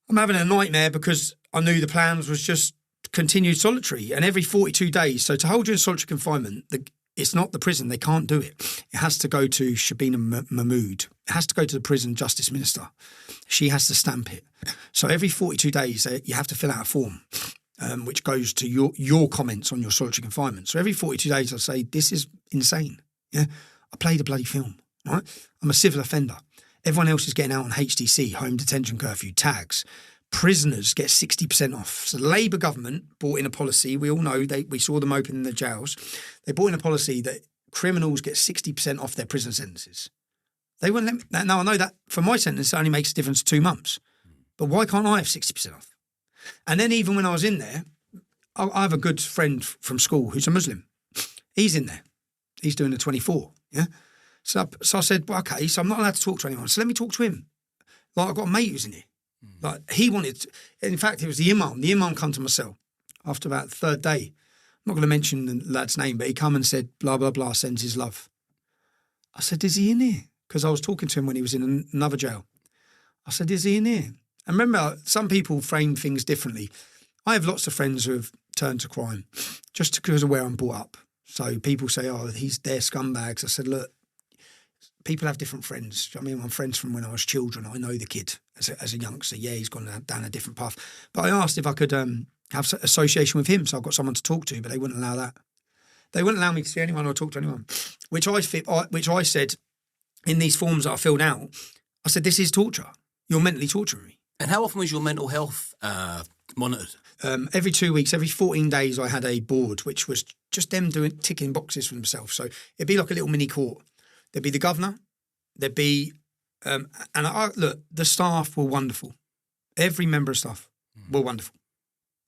I'm having a nightmare because I knew the plans was just continued solitary, and every 42 days. So to hold you in solitary confinement, it's not the prison. They can't do it. It has to go to Shabina Mahmood. It has to go to the prison justice minister. She has to stamp it. So every 42 days, you have to fill out a form, which goes to your comments on your solitary confinement. So every 42 days, I say, this is insane. Yeah, I played a bloody film, right? I'm a civil offender. Everyone else is getting out on HDC, home detention curfew, tags. Prisoners get 60% off. So the Labour government brought in a policy. We all know, we saw them open in the jails. They brought in a policy that criminals get 60% off their prison sentences. They wouldn't let me. Now, I know that for my sentence, it only makes a difference 2 months. But why can't I have 60% off? And then even when I was in there, I have a good friend from school who's a Muslim. He's in there. He's doing a 24, yeah? So I said, well, okay, so I'm not allowed to talk to anyone. So let me talk to him. Like, I've got a mate who's in here. Like, he wanted, in fact, it was the imam. The imam come to my cell after about the 3rd day. I'm not going to mention the lad's name, but he come and said, blah, blah, blah, sends his love. I said, is he in here? Because I was talking to him when he was in another jail. I said, is he in here? And remember, some people frame things differently. I have lots of friends who have turned to crime just because of where I'm brought up. So people say, oh, they're scumbags. I said, look, people have different friends. I mean, I'm friends from when I was children. I know the kid as a youngster. Yeah, he's gone down a different path. But I asked if I could have association with him, so I've got someone to talk to, but they wouldn't allow that. They wouldn't allow me to see anyone or talk to anyone, which I said in these forms that I filled out, I said, this is torture. You're mentally torturing me. And how often was your mental health monitored? Every 2 weeks, every 14 days, I had a board, which was just them ticking boxes for themselves. So it'd be like a little mini court. There'd be the governor. There'd be, look, the staff were wonderful. Every member of staff were wonderful.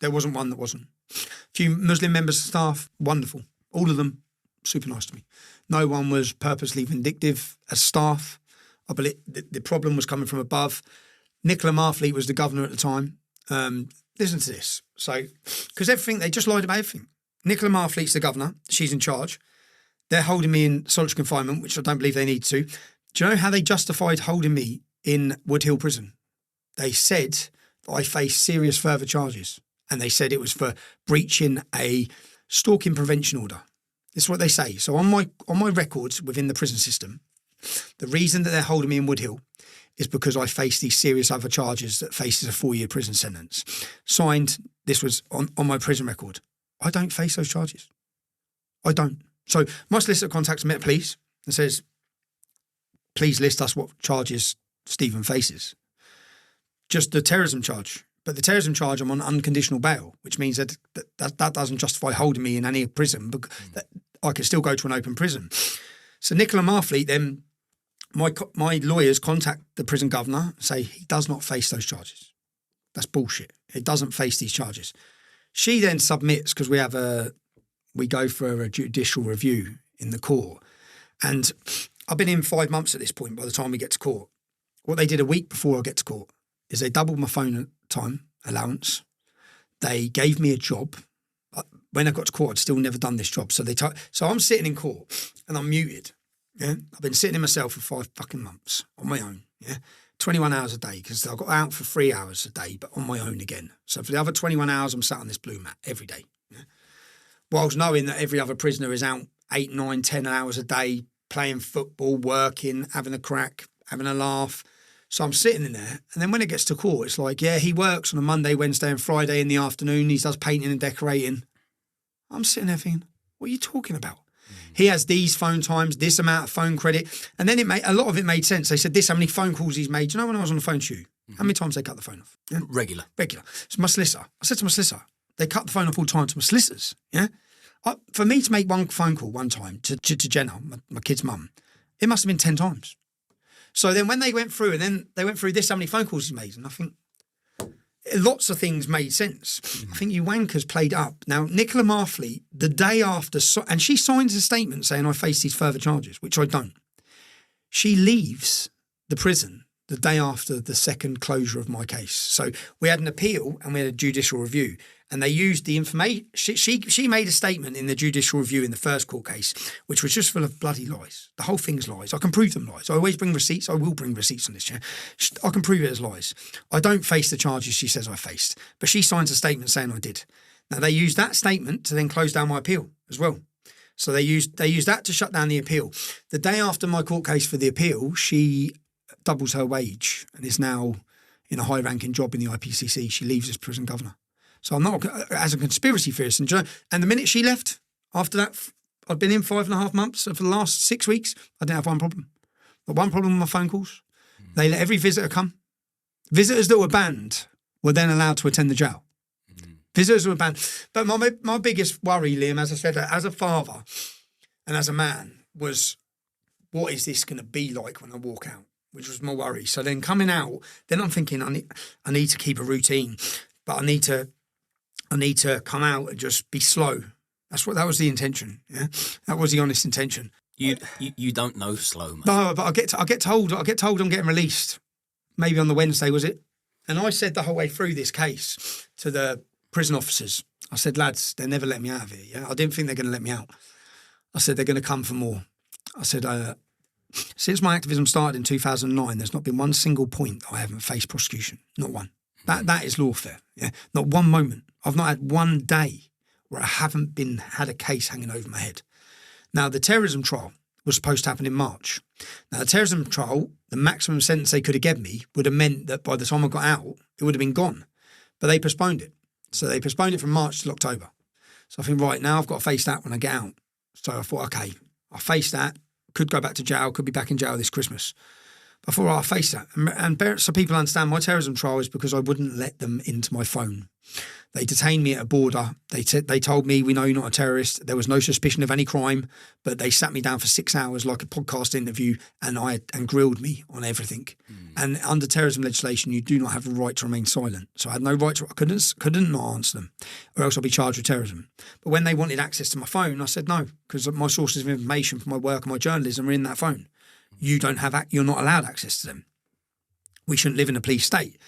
There wasn't one that wasn't. A few Muslim members of staff, wonderful. All of them, super nice to me. No one was purposely vindictive as staff. I believe the problem was coming from above. 𝐸𝐿𝐫𝐫𝐸𝐿𝐸 was the governor at the time. Listen to this. So, because everything, they just lied about everything. 𝐸𝐿𝐫𝐸𝐿's the governor. She's in charge. They're holding me in solitary confinement, which I don't believe they need to. Do you know how they justified holding me in Wood Hill prison? They said that I faced serious further charges. And they said it was for breaching a stalking prevention order. This is what they say. So on my records within the prison system, the reason that they're holding me in Wood Hill is because I faced these serious other charges that faces a 4-year prison sentence. Signed, this was on my prison record. I don't face those charges. I don't. So my solicitor contacts the Met Police and says, please list us what charges Stephen faces. Just the terrorism charge. But the terrorism charge, I'm on unconditional bail, which means that doesn't justify holding me in any prison, but that I can still go to an open prison. So 𝐸𝐿𝐫𝐸𝐿, then my lawyers contact the prison governor, say he does not face those charges. That's bullshit. He doesn't face these charges. She then submits, because we go for a judicial review in the court. And I've been in 5 months at this point by the time we get to court. What they did a week before I get to court is they doubled my phone time allowance. They gave me a job. When I got to court, I'd still never done this job. So so I'm sitting in court and I'm muted. Yeah, I've been sitting in my cell for 5 fucking months on my own. Yeah, 21 hours a day, because I got out for 3 hours a day, but on my own again. So for the other 21 hours, I'm sat on this blue mat every day. Yeah? Whilst knowing that every other prisoner is out 8, 9, 10 hours a day, playing football, working, having a crack, having a laugh. So I'm sitting in there, and then when it gets to court, it's like, yeah, he works on a Monday, Wednesday and Friday in the afternoon. He does painting and decorating. I'm sitting there thinking, what are you talking about? He has these phone times, this amount of phone credit. And then a lot of it made sense. They said this, how many phone calls he's made. Do you know when I was on the phone to you? How many times they cut the phone off? Yeah? Regular. So my solicitor, I said to my solicitor, they cut the phone off all the time to my solicitors. Yeah. For me to make one phone call one time to Jenna, my kid's mum, it must have been 10 times. So then when they went through, and then they went through this, how many phone calls he's made. And I think lots of things made sense. I think you wankers played up. Now, 𝐸𝐿𝐫𝐸𝐿, the day after, and she signs a statement saying I face these further charges, which I don't. She leaves the prison the day after the second closure of my case. So we had an appeal and we had a judicial review, and they used the information. She made a statement in the judicial review in the first court case, which was just full of bloody lies. The whole thing's lies. I can prove them lies. I always bring receipts. I will bring receipts on this, yeah? I can prove it as lies. I don't face the charges she says I faced, but she signs a statement saying I did. Now, they used that statement to then close down my appeal as well. So they used that to shut down the appeal. The day after my court case for the appeal, she doubles her wage and is now in a high-ranking job in the IPCC. She leaves as prison governor. So I'm not as a conspiracy theorist. And the minute she left, after that, I'd been in 5.5 months. So for the last 6 weeks, I didn't have one problem. But one problem with my phone calls. They let every visitor come. Visitors that were banned were then allowed to attend the jail. Visitors were banned. But my biggest worry, Liam, as I said, as a father and as a man, was what is this going to be like when I walk out? Which was my worry. So then coming out, then I'm thinking I need to keep a routine, but I need to come out and just be slow. That was the intention. Yeah, that was the honest intention. You don't know slow, mate. No, but I get told I'm getting released. Maybe on the Wednesday, was it? And I said the whole way through this case to the prison officers, I said, lads, they'll never let me out of here. Yeah, I didn't think they're going to let me out. I said they're going to come for more. I said, since my activism started in 2009, there's not been one single point I haven't faced prosecution. Not one. That is lawfare. Yeah, not one moment I've not had one day where I haven't had a case hanging over my head. Now, the terrorism trial was supposed to happen in March. Now, the terrorism trial, the maximum sentence they could have given me would have meant that by the time I got out, it would have been gone. But they postponed it. So they postponed it from March till October. So I think, right, now I've got to face that when I get out. So I thought, okay, I'll face that. Could go back to jail, could be back in jail this Christmas. But I thought, I'll face that. And so people understand my terrorism trial is because I wouldn't let them into my phone. They detained me at a border. They told me, we know you're not a terrorist. There was no suspicion of any crime, but they sat me down for 6 hours like a podcast interview and grilled me on everything. And under terrorism legislation, you do not have the right to remain silent. So I had no right to, I couldn't not answer them, or else I'd be charged with terrorism. But when they wanted access to my phone, I said no, because my sources of information for my work and my journalism are in that phone. You're not allowed access to them. We shouldn't live in a police state.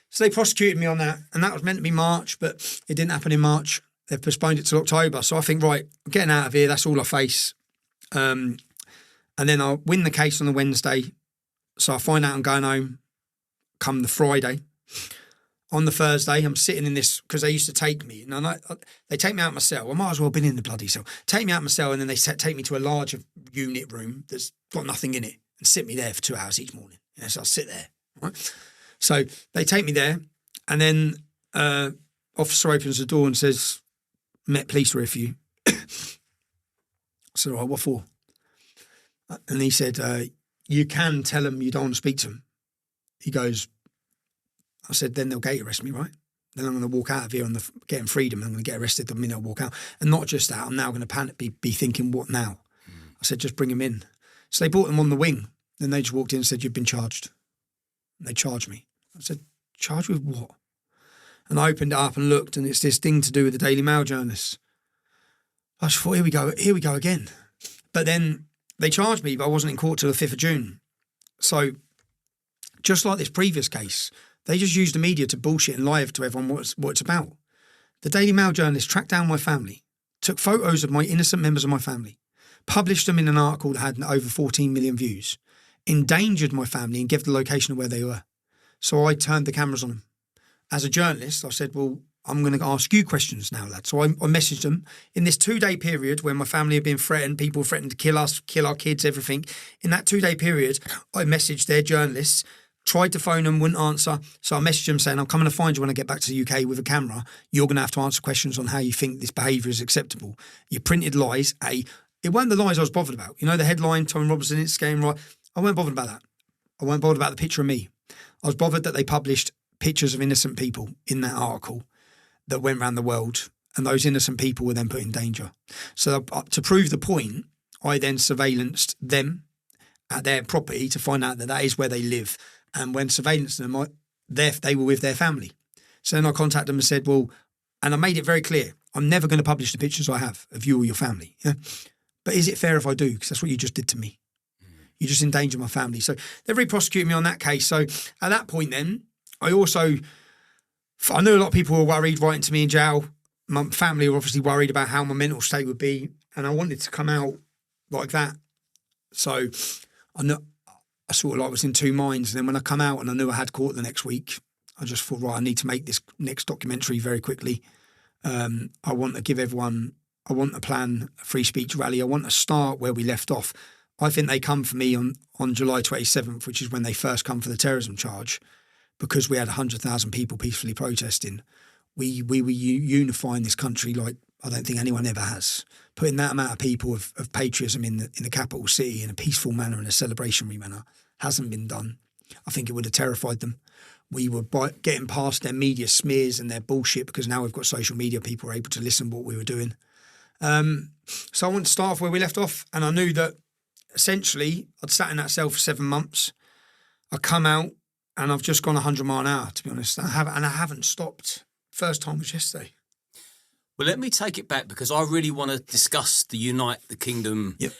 So they prosecuted me on that, and that was meant to be March, but it didn't happen in March. They've postponed it till October. So I think, right, I'm getting out of here. That's all I face. And then I'll win the case on the Wednesday. So I find out I'm going home come the Friday. On the Thursday, I'm sitting in this, because they used to take me, and they take me out of my cell. I might as well have been in the bloody cell. Take me out of my cell, and then they take me to a larger unit room that's got nothing in it and sit me there for 2 hours each morning. So I'll sit there, right? So they take me there, and then officer opens the door and says, Met Police are here for you. I said, all right, what for? And he said, you can tell them you don't want to speak to them. He goes, I said, then they'll gate arrest me, right? Then I'm going to walk out of here on getting freedom. I'm going to get arrested the minute I walk out. And not just that, I'm now going to panic, be thinking, what now? I said, just bring them in. So they brought them on the wing. Then they just walked in and said, you've been charged. And they charged me. I said, charged with what? And I opened it up and looked, and it's this thing to do with the Daily Mail journalists. I just thought, here we go again. But then they charged me, but I wasn't in court till the 5th of June. So just like this previous case, they just used the media to bullshit and lie to everyone what it's about. The Daily Mail journalists tracked down my family, took photos of my innocent members of my family, published them in an article that had over 14 million views, endangered my family and gave the location of where they were. So I turned the cameras on them. As a journalist, I said, well, I'm going to ask you questions now, lad. So I messaged them in this 2-day period when my family had been threatened, people threatened to kill us, kill our kids, everything. In that 2-day period, I messaged their journalists, tried to phone them, wouldn't answer. So I messaged them saying, I'm coming to find you when I get back to the UK with a camera. You're going to have to answer questions on how you think this behaviour is acceptable. You printed lies. It weren't the lies I was bothered about. You know, the headline, Tommy Robinson, it's game right. I weren't bothered about that. I weren't bothered about the picture of me. I was bothered that they published pictures of innocent people in that article that went around the world, and those innocent people were then put in danger. So to prove the point, I then surveillanced them at their property to find out that is where they live. And when surveillancing them, they were with their family. So then I contacted them and said, well, and I made it very clear, I'm never going to publish the pictures I have of you or your family. Yeah? But is it fair if I do? Because that's what you just did to me. You just endangered my family. So they re-prosecuted me on that case. So at that point then, I knew a lot of people were worried writing to me in jail. My family were obviously worried about how my mental state would be, and I wanted to come out like that. So I sort of like was in two minds. And then when I come out and I knew I had court the next week, I just thought, right, I need to make this next documentary very quickly. I want to give everyone, I want to plan a free speech rally. I want to start where we left off. I think they come for me on July 27th, which is when they first come for the terrorism charge, because we had 100,000 people peacefully protesting. We were unifying this country like I don't think anyone ever has. Putting that amount of people of patriotism in the capital city in a peaceful manner, in a celebrationary manner, hasn't been done. I think it would have terrified them. We were getting past their media smears and their bullshit, because now we've got social media, people are able to listen to what we were doing. So I want to start off where we left off, and I knew that essentially I'd sat in that cell for 7 months. I come out and I've just gone 100 mile an hour, to be honest. I haven't stopped. First time was yesterday. Well, let me take it back, because I really want to discuss the Unite the Kingdom. Yep.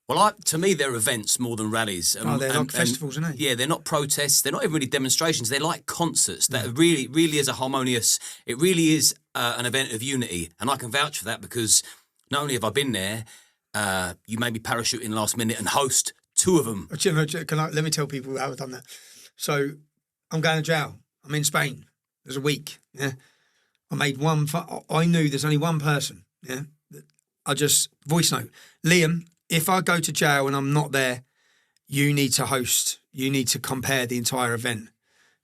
Well, to me, they're events more than rallies. They're like festivals, aren't they? Yeah, they're not protests. They're not even really demonstrations. They're like concerts. That really is a harmonious. It really is an event of unity, and I can vouch for that, because not only have I been there, you made me parachute in last minute and host 2 of them. Let me tell people how I've done that. So I'm going to jail. I'm in Spain. There's a week. Yeah. I made I knew there's only one person. Yeah. I just voice note, Liam, if I go to jail and I'm not there, you need to host. You need to compare the entire event.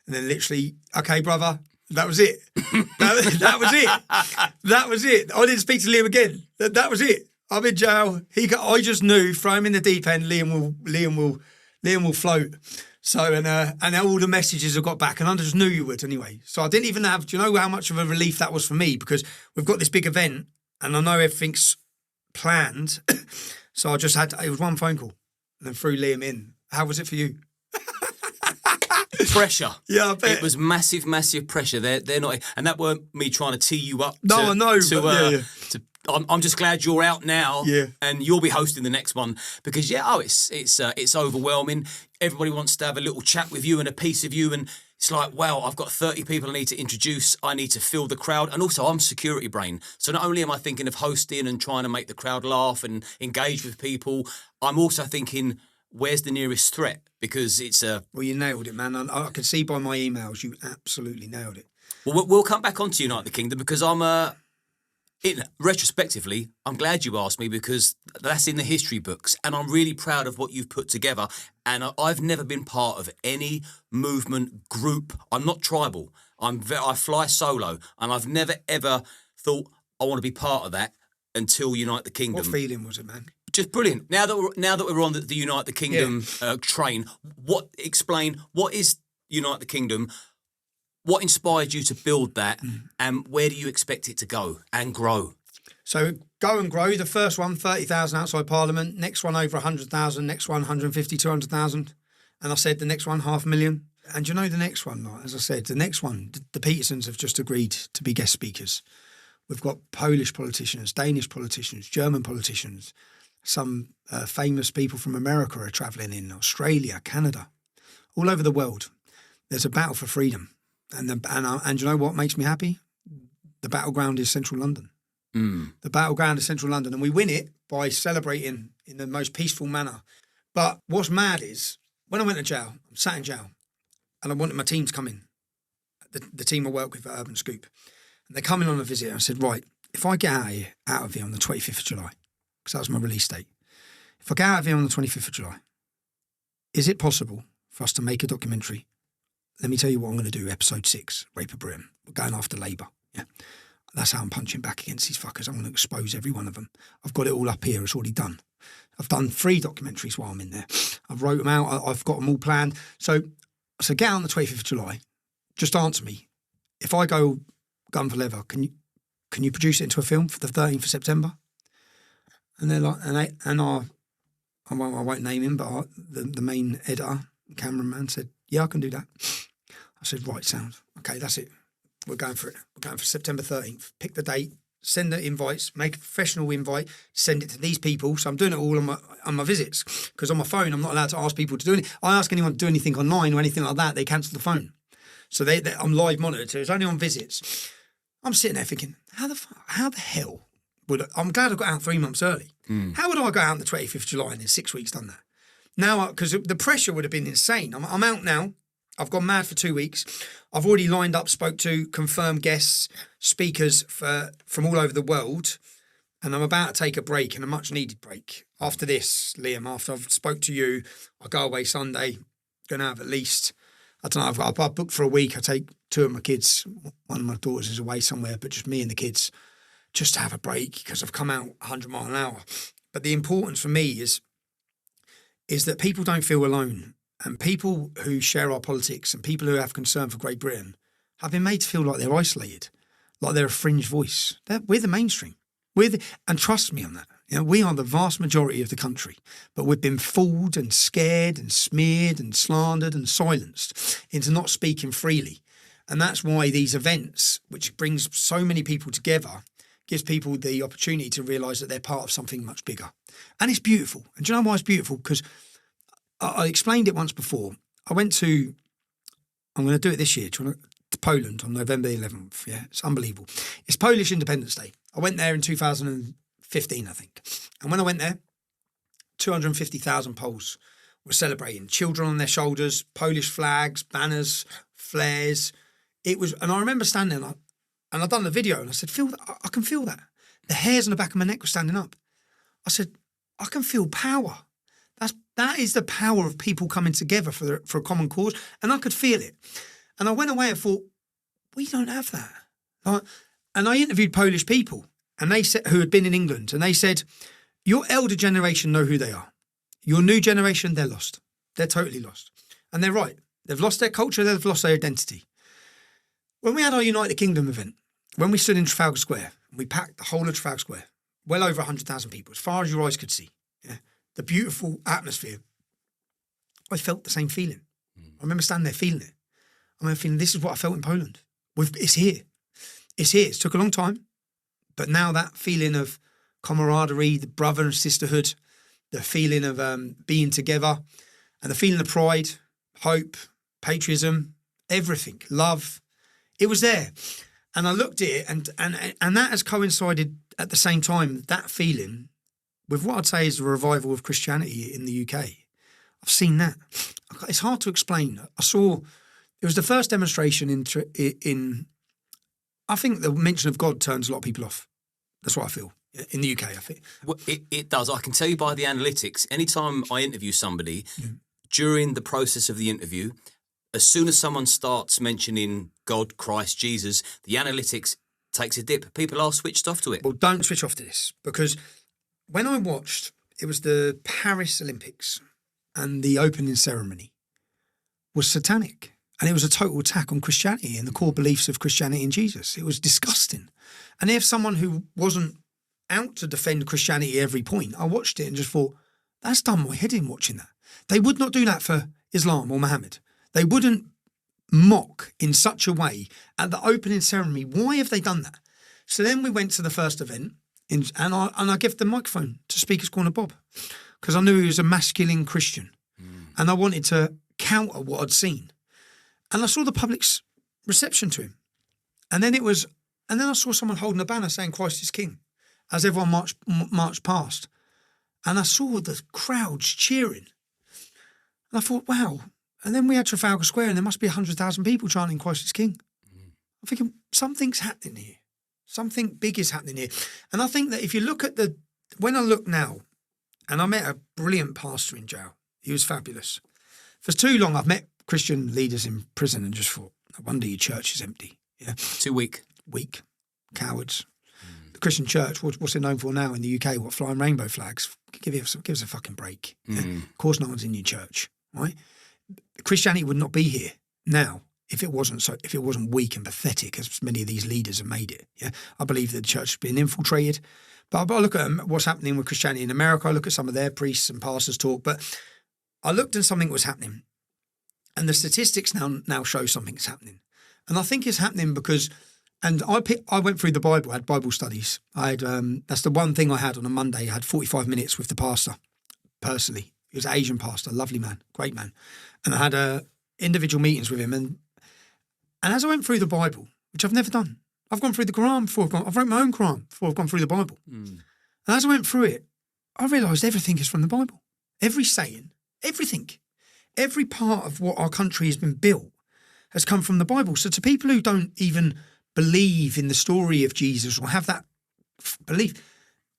And then literally, okay, brother, that was it. that was it. That was it. I didn't speak to Liam again. That was it. I'm in jail. I just knew, throw him in the deep end. Liam will float. So and all the messages I got back, and I just knew you would anyway. So I didn't even have. Do you know how much of a relief that was for me? Because we've got this big event, and I know everything's planned. So I just it was one phone call, and then threw Liam in. How was it for you? Pressure. Yeah, I bet. It was massive, massive pressure. They're not, and that weren't me trying to tee you up. No, I know. I'm just glad you're out now. Yeah. And you'll be hosting the next one because it's overwhelming. Everybody wants to have a little chat with you and a piece of you, and it's like, wow, I've got 30 people I need to introduce. I need to fill the crowd, and also I'm security brain. So not only am I thinking of hosting and trying to make the crowd laugh and engage with people, I'm also thinking, where's the nearest threat? Because it's a... Well, you nailed it, man. I can see by my emails you absolutely nailed it. Well, we'll come back on to Unite the Kingdom because retrospectively, I'm glad you asked me because that's in the history books and I'm really proud of what you've put together. And I've never been part of any movement group. I'm not tribal. I fly solo and I've never, ever thought I want to be part of that until Unite the Kingdom. What feeling was it, man? Just brilliant. Now that we're on the Unite the Kingdom train, explain what is Unite the Kingdom? What inspired you to build that, and where do you expect it to go and grow? So go and grow. The first one, 30,000 outside Parliament. Next one, over 100,000. Next one, 150, 200,000. And I said the next one, 500,000. And you know the next one, like, as I said, the next one, the Petersons have just agreed to be guest speakers. We've got Polish politicians, Danish politicians, German politicians. Some famous people from America are travelling in, Australia, Canada, all over the world. There's a battle for freedom. And you know what makes me happy? The battleground is central London. The battleground is central London. And we win it by celebrating in the most peaceful manner. But what's mad is, when I went to jail, I'm sat in jail, and I wanted my team to come in, the team I work with at Urban Scoop. And they come in on a visit, and I said, right, if I get out of here on the 25th of July, because that was my release date. If I get out of here on the 25th of July, is it possible for us to make a documentary? Let me tell you what I'm going to do, episode 6, Rape of Britain. We're going after Labour. Yeah, that's how I'm punching back against these fuckers. I'm going to expose every one of them. I've got it all up here. It's already done. I've done 3 documentaries while I'm in there. I've wrote them out. I've got them all planned. So get out on the 25th of July. Just answer me. If I go gun for leather, can you produce it into a film for the 13th of September? And they're like, I won't name him, but the main editor, cameraman said, yeah, I can do that. I said, right, sounds. Okay, that's it. We're going for it. We're going for September 13th. Pick the date, send the invites, make a professional invite, send it to these people. So I'm doing it all on my visits because on my phone, I'm not allowed to ask people to do anything. I ask anyone to do anything online or anything like that, they cancel the phone. So I'm live monitored. So it's only on visits. I'm sitting there thinking, how the hell I'm glad I got out 3 months early. How would I go out on the 25th of July and in 6 weeks done that? Now, because the pressure would have been insane. I'm out now. I've gone mad for 2 weeks. I've already lined up, spoke to confirmed guests, speakers from all over the world. And I'm about to take a break, and a much needed break. After this, Liam, after I've spoke to you, I go away Sunday. Going to have at least, I don't know, I've booked for a week. I take 2 of my kids. One of my daughters is away somewhere, but just me and the kids, just to have a break because I've come out 100 miles an hour. But the importance for me is that people don't feel alone, and people who share our politics and people who have concern for Great Britain have been made to feel like they're isolated, like they're a fringe voice. We're the mainstream. And trust me on that. You know, we are the vast majority of the country, but we've been fooled and scared and smeared and slandered and silenced into not speaking freely. And that's why these events, which brings so many people together, gives people the opportunity to realise that they're part of something much bigger. And it's beautiful. And do you know why it's beautiful? Because I explained it once before. I'm going to do it this year, to Poland on November 11th. Yeah, it's unbelievable. It's Polish Independence Day. I went there in 2015, I think. And when I went there, 250,000 Poles were celebrating. Children on their shoulders, Polish flags, banners, flares. And I remember standing there like, And I'd done the video and I said, feel that, I can feel that. The hairs on the back of my neck were standing up. I said, I can feel power. That is the power of people coming together for a common cause. And I could feel it. And I went away and thought, we don't have that. And I interviewed Polish people, and they said, who had been in England, and they said, your elder generation know who they are. Your new generation, they're lost. They're totally lost. And they're right. They've lost their culture, they've lost their identity. When we had our United Kingdom event, when we stood in Trafalgar Square, we packed the whole of Trafalgar Square, well over 100,000 people, as far as your eyes could see. Yeah? The beautiful atmosphere. I felt the same feeling. I remember standing there feeling it. I remember feeling this is what I felt in Poland. It's here. It's here. It took a long time. But now that feeling of camaraderie, the brother and sisterhood, the feeling of being together, and the feeling of pride, hope, patriotism, everything, love, it was there. And I looked at it, and that has coincided at the same time, that feeling, with what I'd say is the revival of Christianity in the UK. I've seen that. It's hard to explain. It was the first demonstration in I think the mention of God turns a lot of people off. That's what I feel. In the UK, I think. Well, it does. I can tell you by the analytics, anytime I interview somebody, during the process of the interview, as soon as someone starts mentioning God, Christ, Jesus, the analytics takes a dip. People are switched off to it. Well, don't switch off to this, because when I watched, it was the Paris Olympics, and the opening ceremony was satanic. And it was a total attack on Christianity and the core beliefs of Christianity and Jesus. It was disgusting. And if someone who wasn't out to defend Christianity at every point, I watched it and just thought, that's done my head in watching that. They would not do that for Islam or Muhammad. They wouldn't mock in such a way at the opening ceremony. Why have they done that? So then we went to the first event, and I gave the microphone to Speaker's Corner Bob, because I knew he was a masculine Christian. And I wanted to counter what I'd seen. And I saw the public's reception to him. And then I saw someone holding a banner saying Christ is King, as everyone marched past. And I saw the crowds cheering. And I thought, wow. And then we had Trafalgar Square, and there must be 100,000 people chanting Christ is King. I'm thinking, something's happening here. Something big is happening here. And I think that if you look at when I look now, and I met a brilliant pastor in jail. He was fabulous. For too long, I've met Christian leaders in prison and just thought, no wonder your church is empty. Yeah, Too weak. Weak. Cowards. The Christian church, what's it known for now in the UK? What, flying rainbow flags? Give us a fucking break. Yeah? Of course no one's in your church, right? Christianity would not be here now if it wasn't weak and pathetic as many of these leaders have made it. Yeah, I believe that the church has been infiltrated. But I look at what's happening with Christianity in America. I look at some of their priests and pastors talk. But I looked at something that was happening. And the statistics now show something's happening. And I think it's happening because, and I went through the Bible, I had Bible studies. That's the one thing I had on a Monday. I had 45 minutes with the pastor, personally. He was an Asian pastor, lovely man, great man. And I had individual meetings with him. And as I went through the Bible, which I've never done, I've gone through the Quran before I've wrote my own Quran before I've gone through the Bible. And as I went through it, I realised everything is from the Bible. Every saying, everything. Every part of what our country has been built has come from the Bible. So to people who don't even believe in the story of Jesus or have that belief,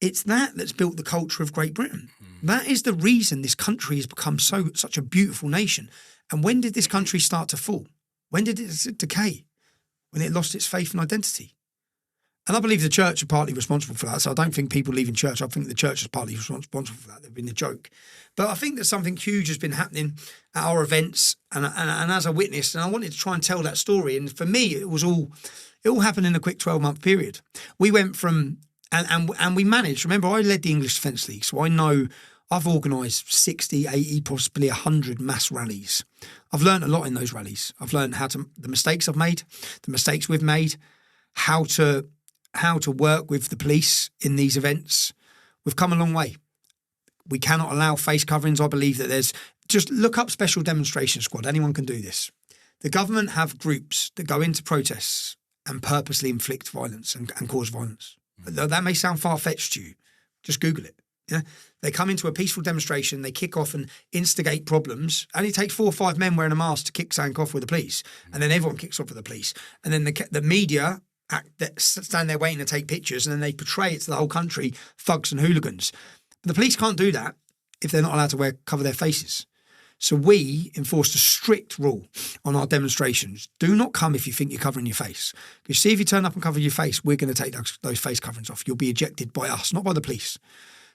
it's that's built the culture of Great Britain. That is the reason this country has become such a beautiful nation. And when did this country start to fall? When did it decay? When it lost its faith and identity. And I believe the church are partly responsible for that. So I don't think people leaving church, I think the church is partly responsible for that. They've been a joke. But I think that something huge has been happening at our events and as a witness, and I wanted to try and tell that story. And for me, it all happened in a quick 12-month period. We went from, and we managed, remember, I led the English Defence League, so I know I've organised 60, 80, possibly 100 mass rallies. I've learned a lot in those rallies. I've learned the mistakes I've made, the mistakes we've made, how to work with the police in these events. We've come a long way. We cannot allow face coverings. I believe that just look up Special Demonstration Squad. Anyone can do this. The government have groups that go into protests and purposely inflict violence and cause violence. That may sound far-fetched to you. Just Google it. Yeah, they come into a peaceful demonstration, they kick off and instigate problems, and it takes 4 or 5 men wearing a mask to kick something off with the police, and then everyone kicks off with the police, and then the media stand there waiting to take pictures, and then they portray it to the whole country, thugs and hooligans. But the police can't do that if they're not allowed to cover their faces. So we enforced a strict rule on our demonstrations. Do not come if you think you're covering your face. Because see, if you turn up and cover your face, we're going to take those face coverings off. You'll be ejected by us, not by the police.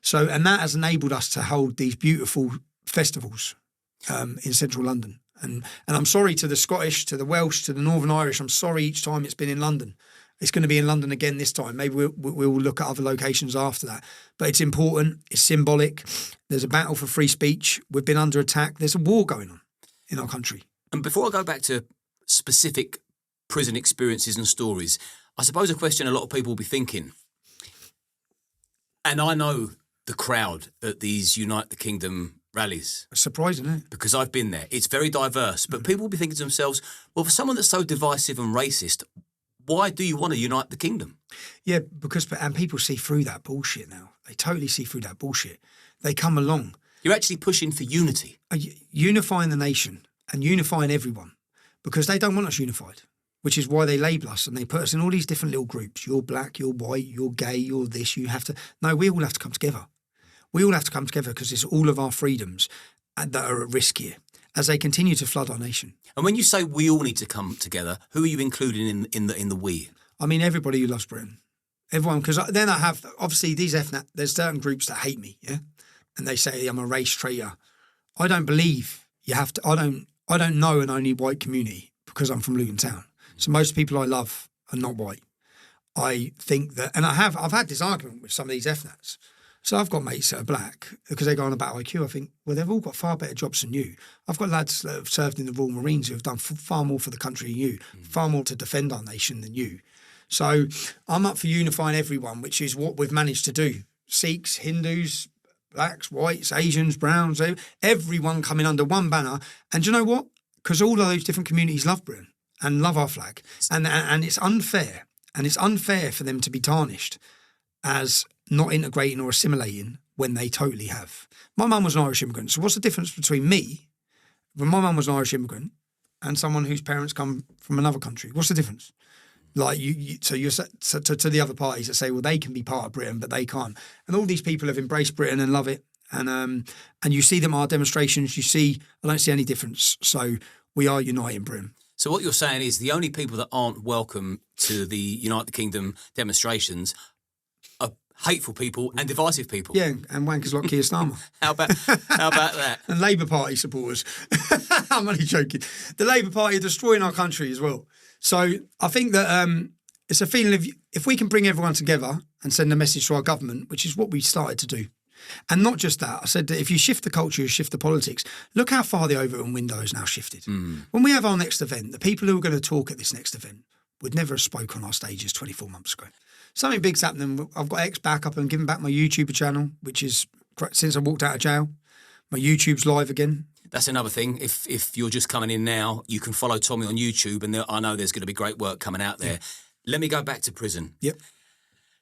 So, and that has enabled us to hold these beautiful festivals in central London. And I'm sorry to the Scottish, to the Welsh, to the Northern Irish. I'm sorry each time it's been in London. It's going to be in London again this time. Maybe we'll look at other locations after that. But it's important. It's symbolic. There's a battle for free speech. We've been under attack. There's a war going on in our country. And before I go back to specific prison experiences and stories, I suppose a question a lot of people will be thinking, and I know the crowd at these Unite the Kingdom rallies. It's surprising, isn't it? Because I've been there. It's very diverse. But people will be thinking to themselves, well, for someone that's so divisive and racist, why do you want to unite the kingdom? Yeah, and people see through that bullshit now. They totally see through that bullshit. They come along. You're actually pushing for unity. Unifying the nation and unifying everyone, because they don't want us unified, which is why they label us and they put us in all these different little groups. You're black, you're white, you're gay, you're this, you have to... No, we all have to come together. We all have to come together because it's all of our freedoms that are at risk here as they continue to flood our nation. And when you say we all need to come together, who are you including in the we? I mean, everybody who loves Britain. Everyone, because then I have, obviously, there's certain groups that hate me, yeah? And they say I'm a race traitor. I don't believe you have to, I don't know an only white community because I'm from Luton Town. So most people I love are not white. I think that, and I've had this argument with some of these FNATs. So I've got mates that are black because they go on about IQ. I think, well, they've all got far better jobs than you. I've got lads that have served in the Royal Marines who have done far more for the country than you, far more to defend our nation than you. So I'm up for unifying everyone, which is what we've managed to do. Sikhs, Hindus, blacks, whites, Asians, browns, everyone coming under one banner. And do you know what? Because all of those different communities love Britain and love our flag. And it's unfair. And it's unfair for them to be tarnished as not integrating or assimilating when they totally have. My mum was an Irish immigrant. So what's the difference between me, when my mum was an Irish immigrant, and someone whose parents come from another country? What's the difference? Like so to the other parties that say, well, they can be part of Britain, but they can't. And all these people have embraced Britain and love it. And you see them at our demonstrations. I don't see any difference. So we are uniting Britain. So what you're saying is the only people that aren't welcome to the Unite the Kingdom demonstrations are hateful people and divisive people. Yeah, and wankers like 𝐾𝐨𝐧'𝐿. How about that? And Labour Party supporters. I'm only joking. The Labour Party are destroying our country as well. So I think that it's a feeling of, if we can bring everyone together and send a message to our government, which is what we started to do. And not just that, I said that if you shift the culture, you shift the politics. Look how far the Overton window has now shifted. When we have our next event, the people who are going to talk at this next event would never have spoke on our stages 24 months ago. Something big's happening. I've got X back up and giving back my YouTube channel, which is, since I walked out of jail, my YouTube's live again. That's another thing. If you're just coming in now, you can follow Tommy on YouTube, and I know there's going to be great work coming out there. Yeah. Let me go back to prison. Yep.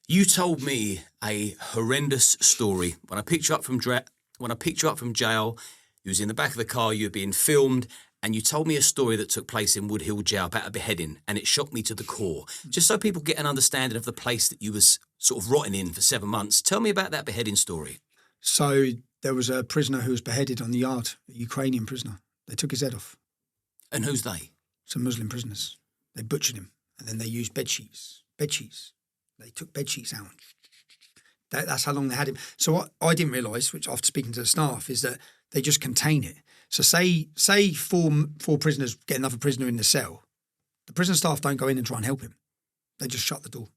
You told me a horrendous story when I picked you up from jail. You was in the back of the car. You were being filmed, and you told me a story that took place in Wood Hill Jail about a beheading, and it shocked me to the core. Just so people get an understanding of the place that you was sort of rotting in for 7 months. Tell me about that beheading story. So there was a prisoner who was beheaded on the yard, a Ukrainian prisoner. They took his head off. And who's they? Some Muslim prisoners. They butchered him, and then they used bed sheets. They took bed sheets out. That's how long they had him. So what I didn't realise, which after speaking to the staff, is that they just contain it. So say four prisoners get another prisoner in the cell. The prison staff don't go in and try and help him. They just shut the door.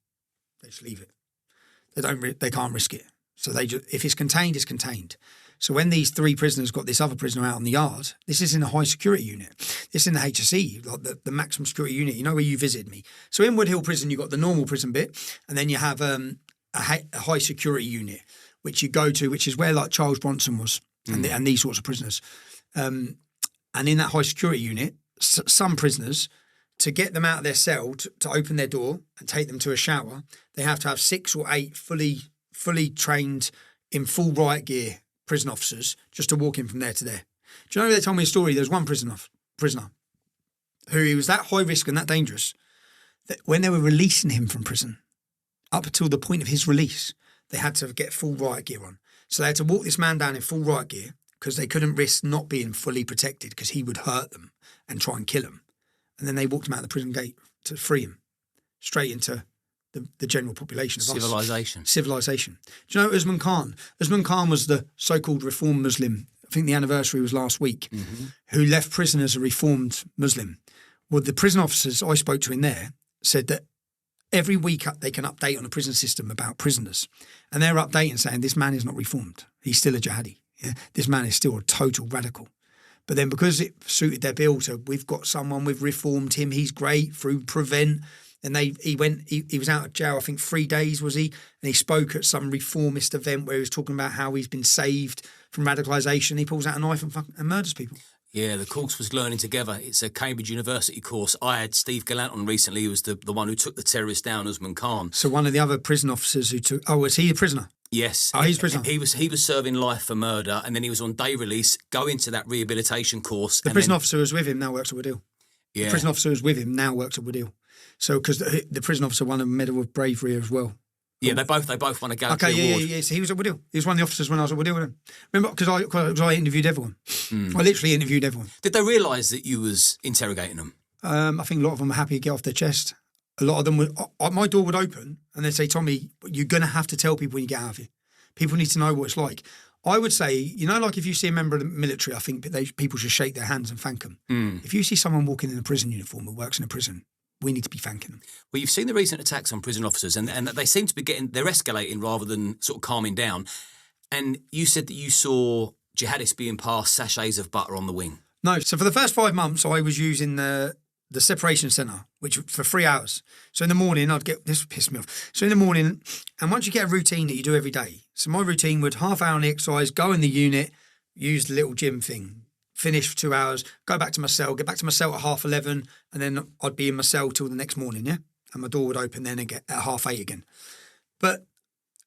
They just leave it. They can't risk it. So if it's contained, it's contained. So when these 3 prisoners got this other prisoner out on the yard, this is in a high security unit. This is in the HSE, like the maximum security unit. You know where you visited me. So in Wood Hill Prison, you've got the normal prison bit, and then you have a high security unit, which you go to, which is where like Charles Bronson was, and these sorts of prisoners. And in that high security unit, some prisoners, to get them out of their cell, to open their door and take them to a shower, they have to have 6 or 8 fully trained in full riot gear prison officers just to walk in from there to there. Do you know, they told me a story? There's one prisoner who he was that high risk and that dangerous that when they were releasing him from prison, up until the point of his release, they had to get full riot gear on. So they had to walk this man down in full riot gear because they couldn't risk not being fully protected because he would hurt them and try and kill them. And then they walked him out the prison gate to free him straight into the general population of Civilization. Civilization. Do you know 𝐬𝐮𝐻𝐿 Khan? 𝐬𝐮𝐻𝐿 Khan was the so-called reformed Muslim. I think the anniversary was last week, who left prison as a reformed Muslim. Well, the prison officers I spoke to in there said that every week they can update on the prison system about prisoners. And they're updating saying this man is not reformed. He's still a jihadi. Yeah? This man is still a total radical. But then because it suited their bill to, we've got someone, we've reformed him, he's great through Prevent. And he was out of jail, I think 3 days was he? And he spoke at some reformist event where he was talking about how he's been saved from radicalisation. He pulls out a knife and murders people. Yeah, the course was Learning Together. It's a Cambridge University course. I had Steve Gallant on recently, who was the one who took the terrorist down, 𝐬𝐿𝐻𝐿 Khan. So one of the other prison officers who took... Oh, was he a prisoner? Yes. Oh, he's a prisoner. He was serving life for murder, and then he was on day release, going to that rehabilitation course. The prison officer who was with him now works at Woodhill. Yeah. The prison officer who was with him now works at Woodhill. So, because the prison officer won a Medal of Bravery as well. Yeah, they both won a Gallantry Award. Yeah. So he was at Woodhill. He was one of the officers when I was at Woodhill with him. Remember, because I interviewed everyone. I literally interviewed everyone. Did they realise that you was interrogating them? I think a lot of them were happy to get off their chest. A lot of them would... my door would open and they'd say, Tommy, you're going to have to tell people when you get out of here. People need to know what it's like. I would say, you know, like if you see a member of the military, I think people should shake their hands and thank them. If you see someone walking in a prison uniform who works in a prison, we need to be thanking them. Well, you've seen the recent attacks on prison officers and they seem to be they're escalating rather than sort of calming down. And you said that you saw jihadists being passed sachets of butter on the wing. No, so for the first 5 months, I was using the separation centre, which for 3 hours. So in the morning, this pissed me off. So in the morning, and once you get a routine that you do every day, so my routine would half hour on the exercise, go in the unit, use the little gym thing, finish for 2 hours, go back to my cell, get back to my cell at 11:30, and then I'd be in my cell till the next morning, yeah? And my door would open then and get at 8:30 again. But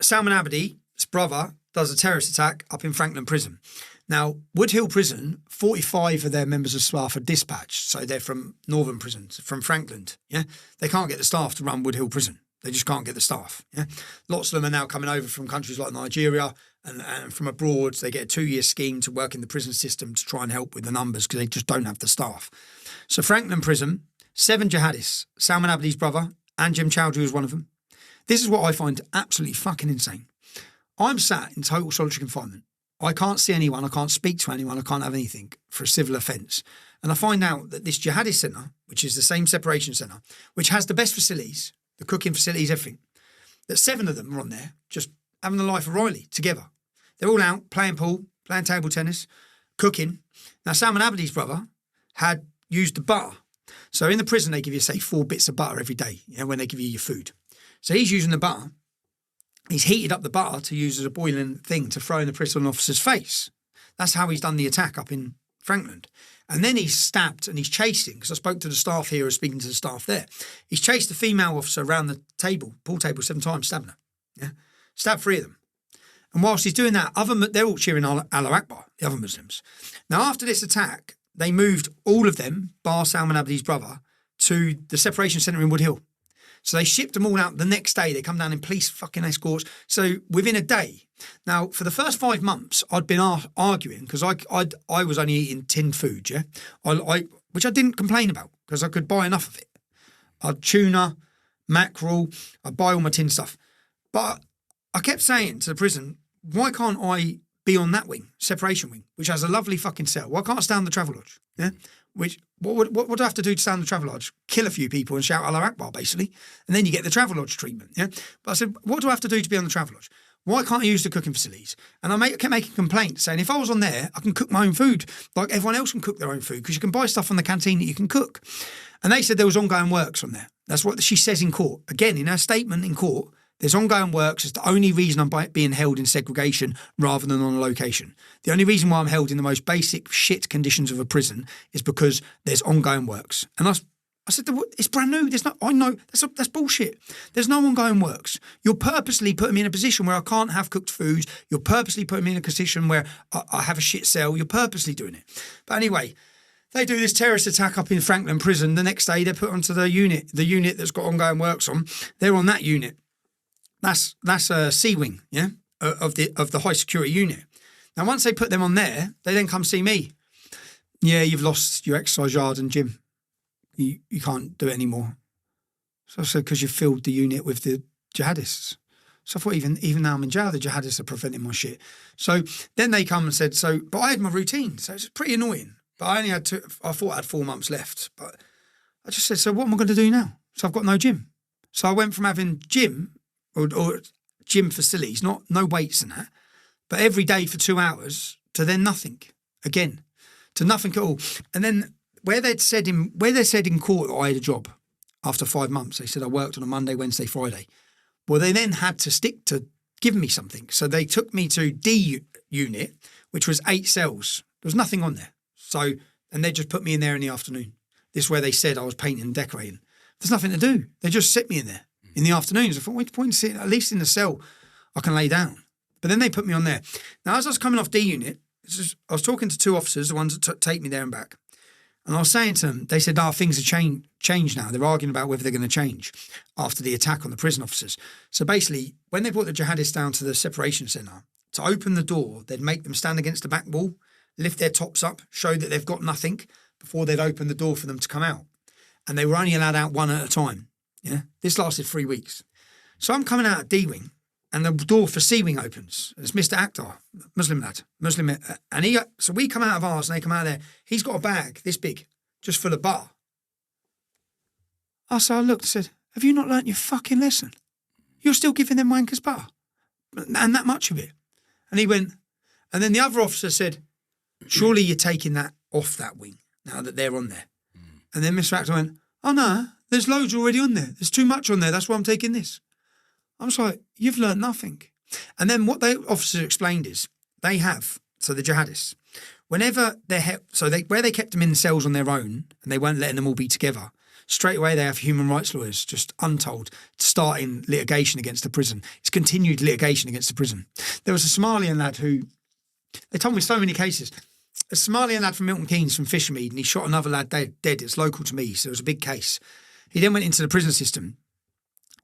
Salman Abedi's brother does a terrorist attack up in Franklin Prison. Now, Woodhill Prison, 45 of their members of staff are dispatched, so they're from northern prisons, from Franklin, yeah? They can't get the staff to run Woodhill Prison. They just can't get the staff, yeah? Lots of them are now coming over from countries like Nigeria and from abroad. They get a 2-year scheme to work in the prison system to try and help with the numbers because they just don't have the staff. So Franklin Prison, 7 jihadists, Salman Abedi's brother, and 𝐬𝐻𝐫𝐿 was one of them. This is what I find absolutely fucking insane. I'm sat in total solitary confinement. I can't see anyone, I can't speak to anyone, I can't have anything for a civil offence. And I find out that this jihadist centre, which is the same separation centre, which has the best facilities, the cooking facilities, everything, that 7 of them are on there just having the life of Riley together. They're all out playing pool, playing table tennis, cooking. Now, Salman Abedi's brother had used the butter. So in the prison, they give you, say, 4 bits of butter every day, you know, when they give you your food. So he's using the butter. He's heated up the butter to use as a boiling thing to throw in the prison officer's face. That's how he's done the attack up in Franklin. And then he's stabbed and he's chasing, because I spoke to the staff here, I was speaking to the staff there. He's chased the female officer around the table, pool table, 7 times, stabbing her. Yeah, stabbed 3 of them. And whilst he's doing that, they're all cheering Allah Akbar, the other Muslims. Now, after this attack, they moved all of them, bar Salman Abedi's brother, to the separation centre in Woodhill. So they shipped them all out the next day. They come down in police fucking escorts. So within a day. Now, for the first 5 months, I'd been arguing because I was only eating tinned food, yeah, which I didn't complain about because I could buy enough of it. I'd tuna, mackerel, I'd buy all my tin stuff. But I kept saying to the prison, why can't I be on that wing, separation wing, which has a lovely fucking cell? Why can't I stay on the travel lodge? Yeah. What do I have to do to stay on the travel lodge? Kill a few people and shout Allah Akbar, basically. And then you get the travel lodge treatment, yeah? But I said, what do I have to do to be on the travel lodge? Why can't I use the cooking facilities? And I kept making complaints saying, if I was on there, I can cook my own food, like everyone else can cook their own food, because you can buy stuff from the canteen that you can cook. And they said there was ongoing works on there. That's what she says in court. Again, in her statement in court, there's ongoing works. It's the only reason I'm being held in segregation rather than on a location. The only reason why I'm held in the most basic shit conditions of a prison is because there's ongoing works. And I said, it's brand new. I know that's bullshit. There's no ongoing works. You're purposely putting me in a position where I can't have cooked food. You're purposely putting me in a position where I have a shit cell. You're purposely doing it. But anyway, They do this terrorist attack up in Franklin Prison. The next day, they're put onto the unit that's got ongoing works on. They're on that unit. That's a C wing, yeah, of the high security unit. Now, once they put them on there, they then come see me. Yeah, you've lost your exercise yard and gym. You can't do it anymore. So I said, because you filled the unit with the jihadists. So I thought even now I'm in jail, the jihadists are preventing my shit. So then they come and said, but I had my routine, so it's pretty annoying. But I only had I thought I had 4 months left. But I just said, so what am I going to do now? So I've got no gym. So I went from having gym or gym facilities, no weights and that, but every day for 2 hours to then nothing again, to nothing at all. And then where they said in court that I had a job after 5 months, they said I worked on a Monday, Wednesday, Friday. Well, they then had to stick to giving me something. So they took me to D unit, which was 8 cells. There was nothing on there. So, and they just put me in there in the afternoon. This is where they said I was painting and decorating. There's nothing to do. They just sit me in there in the afternoons. I thought, what's the point in sitting? At least in the cell, I can lay down. But then they put me on there. Now, as I was coming off D unit, I was talking to 2 officers, the ones that take me there and back. And I was saying to them, they said, things have changed now. They're arguing about whether they're going to change after the attack on the prison officers. So basically, when they brought the jihadists down to the separation centre, to open the door, they'd make them stand against the back wall, lift their tops up, show that they've got nothing before they'd open the door for them to come out. And they were only allowed out 1 at a time. Yeah, this lasted 3 weeks. So I'm coming out of D wing, and the door for C wing opens. It's Mr. Akhtar, Muslim lad, and so we come out of ours, and they come out of there. He's got a bag this big, just full of bar. So I looked and said, "Have you not learnt your fucking lesson? You're still giving them wankers bar, and that much of it." And he went, and then the other officer said, "Surely you're taking that off that wing now that they're on there." And then Mr. Akhtar went, "Oh no, there's loads already on there. There's too much on there. That's why I'm taking this." I was like, "You've learned nothing." And then what the officer explained is they have, so the jihadists, whenever where they kept them in cells on their own and they weren't letting them all be together, straight away they have human rights lawyers, just untold, starting litigation against the prison. It's continued litigation against the prison. There was a Somalian lad who, they told me so many cases. A Somalian lad from Milton Keynes, from Fishermead, and he shot another lad dead. It's local to me, so it was a big case. He then went into the prison system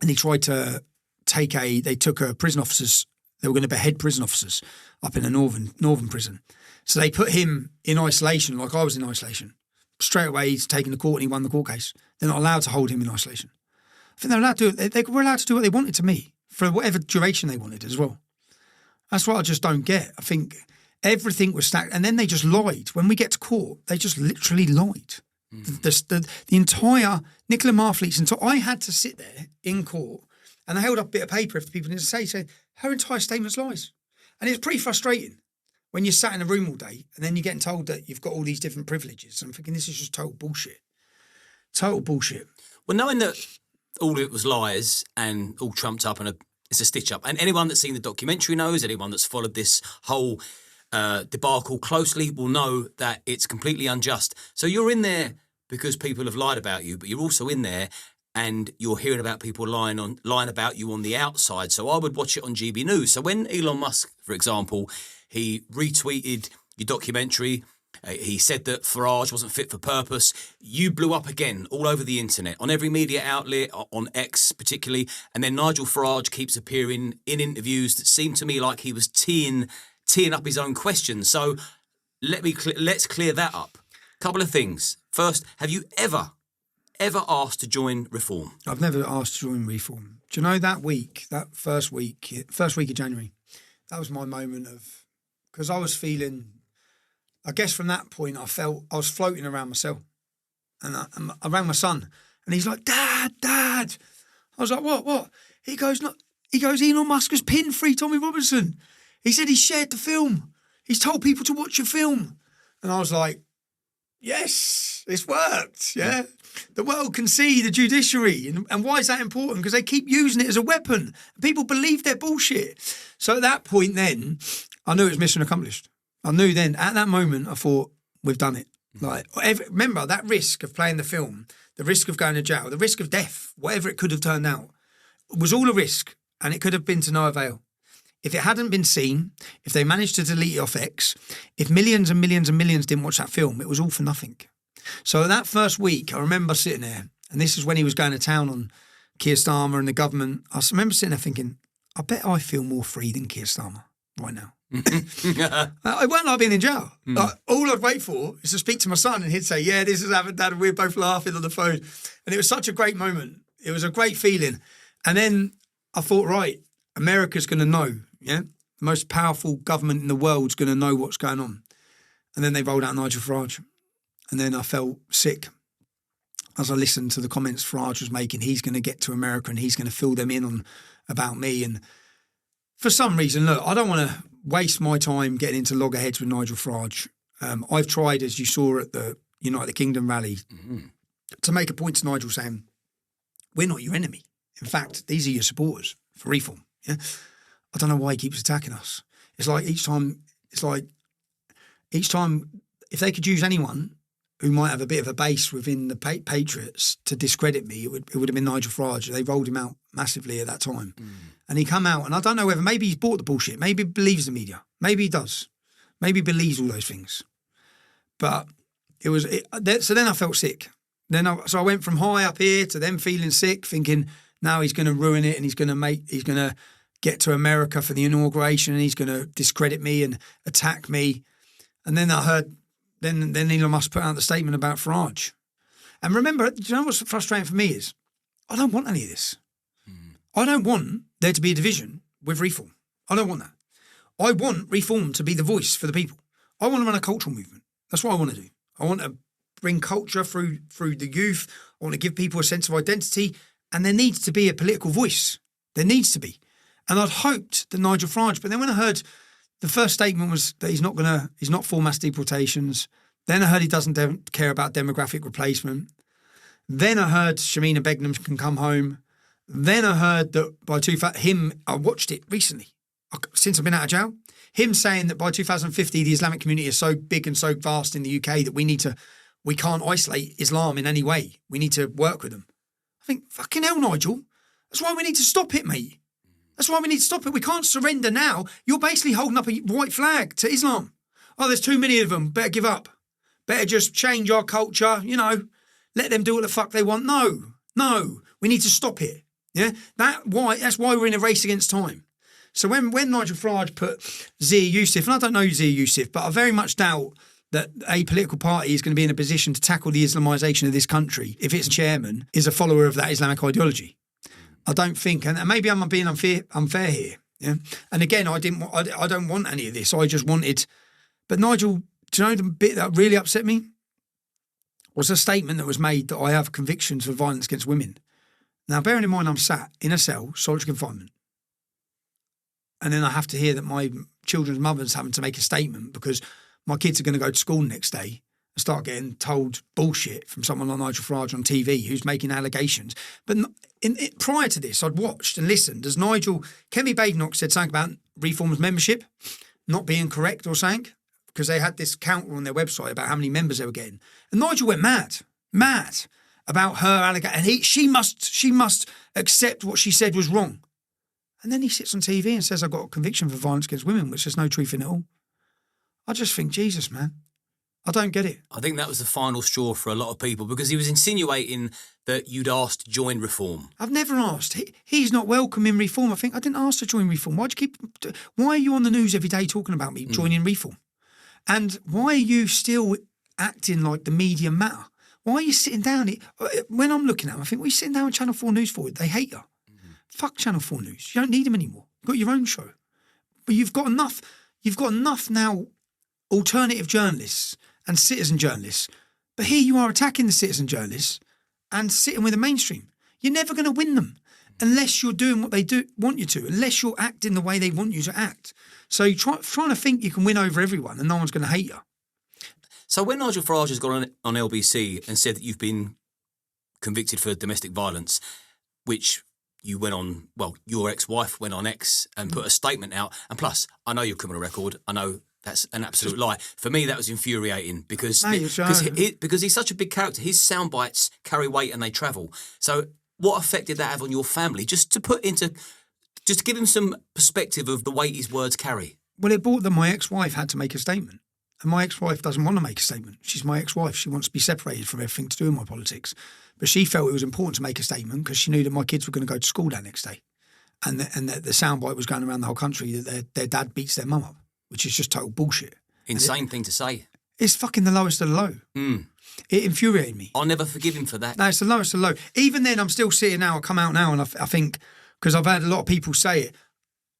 and he tried to they took prison officers, they were going to behead prison officers up in a northern prison. So they put him in isolation like I was in isolation. Straight away he's taken to court and he won the court case. They're not allowed to hold him in isolation. I think they were allowed to do what they wanted to me for whatever duration they wanted as well. That's what I just don't get. I think everything was stacked, and then they just lied. When we get to court, they just literally lied. The entire Nicola Marfleet's I had to sit there in court, and I held up a bit of paper if people didn't say her entire statement's lies. And it's pretty frustrating when you're sat in a room all day and then you're getting told that you've got all these different privileges. I'm thinking this is just total bullshit. Total bullshit. Well, knowing that all of it was lies and all trumped up and it's a stitch up, and anyone that's seen the documentary knows, anyone that's followed this whole debacle closely will know that it's completely unjust. So you're in there because people have lied about you, but you're also in there and you're hearing about people lying about you on the outside. So I would watch it on GB News. So when Elon Musk, for example, he retweeted your documentary, he said that Farage wasn't fit for purpose, you blew up again all over the internet, on every media outlet, on X particularly, and then Nigel Farage keeps appearing in interviews that seem to me like he was teeing up his own questions. So let's clear that up. Couple of things. First, have you ever asked to join Reform? I've never asked to join Reform. Do you know that first week of January, that was my moment because I was feeling, I guess from that point, I was floating around my cell, and I rang my son, and he's like, Dad. I was like, what? He goes, Elon Musk has pinned Free Tommy Robinson. He said he shared the film. He's told people to watch your film. And I was like, yes, it's worked, yeah? The world can see the judiciary. And why is that important? Because they keep using it as a weapon. People believe their bullshit. So at that point then, I knew it was mission accomplished. I knew then, at that moment, I thought, we've done it. Remember, that risk of playing the film, the risk of going to jail, the risk of death, whatever it could have turned out, was all a risk, and it could have been to no avail. If it hadn't been seen, if they managed to delete it off X, if millions and millions and millions didn't watch that film, it was all for nothing. So that first week, I remember sitting there, and this is when he was going to town on Keir Starmer and the government. I remember sitting there thinking, I bet I feel more free than Keir Starmer right now. I won't like being in jail. Like, all I'd wait for is to speak to my son, and he'd say, yeah, this has happened, Dad, and we're both laughing on the phone. And it was such a great moment. It was a great feeling. And then I thought, right, America's going to know, yeah? The most powerful government in the world's going to know what's going on. And then they rolled out Nigel Farage. And then I felt sick as I listened to the comments Farage was making. He's going to get to America and he's going to fill them in on about me. And for some reason, look, I don't want to waste my time getting into loggerheads with Nigel Farage. I've tried, as you saw at the United Kingdom rally, to make a point to Nigel saying, we're not your enemy. In fact, these are your supporters for reform. Yeah, I don't know why he keeps attacking us. It's like each time, if they could use anyone who might have a bit of a base within the Patriots to discredit me, it would have been Nigel Farage. They rolled him out massively at that time. And he come out, and I don't know whether maybe he's bought the bullshit, maybe he believes the media, maybe he does, maybe he believes all those things. But so then I felt sick. So I went from high up here to then feeling sick, thinking now he's going to ruin it and he's going to get to America for the inauguration and he's going to discredit me and attack me. And then I heard, then Elon Musk put out the statement about Farage. And remember, do you know what's frustrating for me is I don't want any of this. I don't want there to be a division with reform. I don't want that. I want reform to be the voice for the people. I want to run a cultural movement. That's what I want to do. I want to bring culture through the youth. I want to give people a sense of identity. And there needs to be a political voice. There needs to be. And I'd hoped that Nigel Farage, but then when I heard the first statement was that he's not for mass deportations. Then I heard he doesn't care about demographic replacement. Then I heard Shamina Begum can come home. Then I heard that by I watched it recently, since I've been out of jail, him saying that by 2050, the Islamic community is so big and so vast in the UK that we can't isolate Islam in any way. We need to work with them. I think, fucking hell, Nigel. That's why we need to stop it, mate. That's why we need to stop it. We can't surrender now. You're basically holding up a white flag to Islam. Oh, there's too many of them. Better give up. Better just change our culture, let them do what the fuck they want. No, we need to stop it. Yeah, that's why we're in a race against time. So when Nigel Farage put 𝐬𝐝𝐫𝐿, and I don't know 𝐬𝐝𝐫𝐿, but I very much doubt that a political party is going to be in a position to tackle the Islamisation of this country if its chairman is a follower of that Islamic ideology. I don't think, and maybe I'm being unfair here. Yeah, and again, I don't want any of this. I just wanted, but Nigel, do you know the bit that really upset me? Was a statement that was made that I have convictions for violence against women. Now, bearing in mind I'm sat in a cell, solitary confinement, and then I have to hear that my children's mother's having to make a statement because my kids are going to go to school the next day and start getting told bullshit from someone like Nigel Farage on TV who's making allegations. But prior to this, I'd watched and listened as 𝐬𝐝𝐫𝐿 said something about Reform's membership not being correct or something because they had this counter on their website about how many members they were getting. And Nigel went mad about her allegation. And she must accept what she said was wrong. And then he sits on TV and says, I've got a conviction for violence against women, which there's no truth in it all. I just think, Jesus, man. I don't get it. I think that was the final straw for a lot of people because he was insinuating that you'd asked to join Reform. I've never asked. He's not welcome in Reform. I think I didn't ask to join Reform. Why are you on the news every day talking about me joining Reform? And why are you still acting like the media matter? Why are you sitting down? When I'm looking at them, I think, what are you sitting down on Channel 4 News for? They hate you. Fuck Channel 4 News. You don't need them anymore. You've got your own show. But you've got enough now alternative journalists and citizen journalists. But here you are attacking the citizen journalists and sitting with the mainstream. You're never going to win them unless you're doing what they want you to, unless you're acting the way they want you to act. So you're trying to think you can win over everyone and no one's going to hate you. So when Nigel Farage has gone on LBC and said that you've been convicted for domestic violence, which you went on, your ex-wife went on X and put a statement out, and plus, I know your criminal record, I know that's an absolute lie. For me, that was infuriating because he's such a big character. His sound bites carry weight and they travel. So what effect did that have on your family? Just to give him some perspective of the weight his words carry. Well, it brought that my ex-wife had to make a statement. And my ex-wife doesn't want to make a statement. She's my ex-wife. She wants to be separated from everything to do with my politics. But she felt it was important to make a statement because she knew that my kids were going to go to school that next day. And the soundbite was going around the whole country that their dad beats their mum up, which is just total bullshit. Insane thing to say. It's fucking the lowest of the low. It infuriated me. I'll never forgive him for that. No, it's the lowest of the low. Even then, I'm still sitting now. I come out now and I think, because I've had a lot of people say it,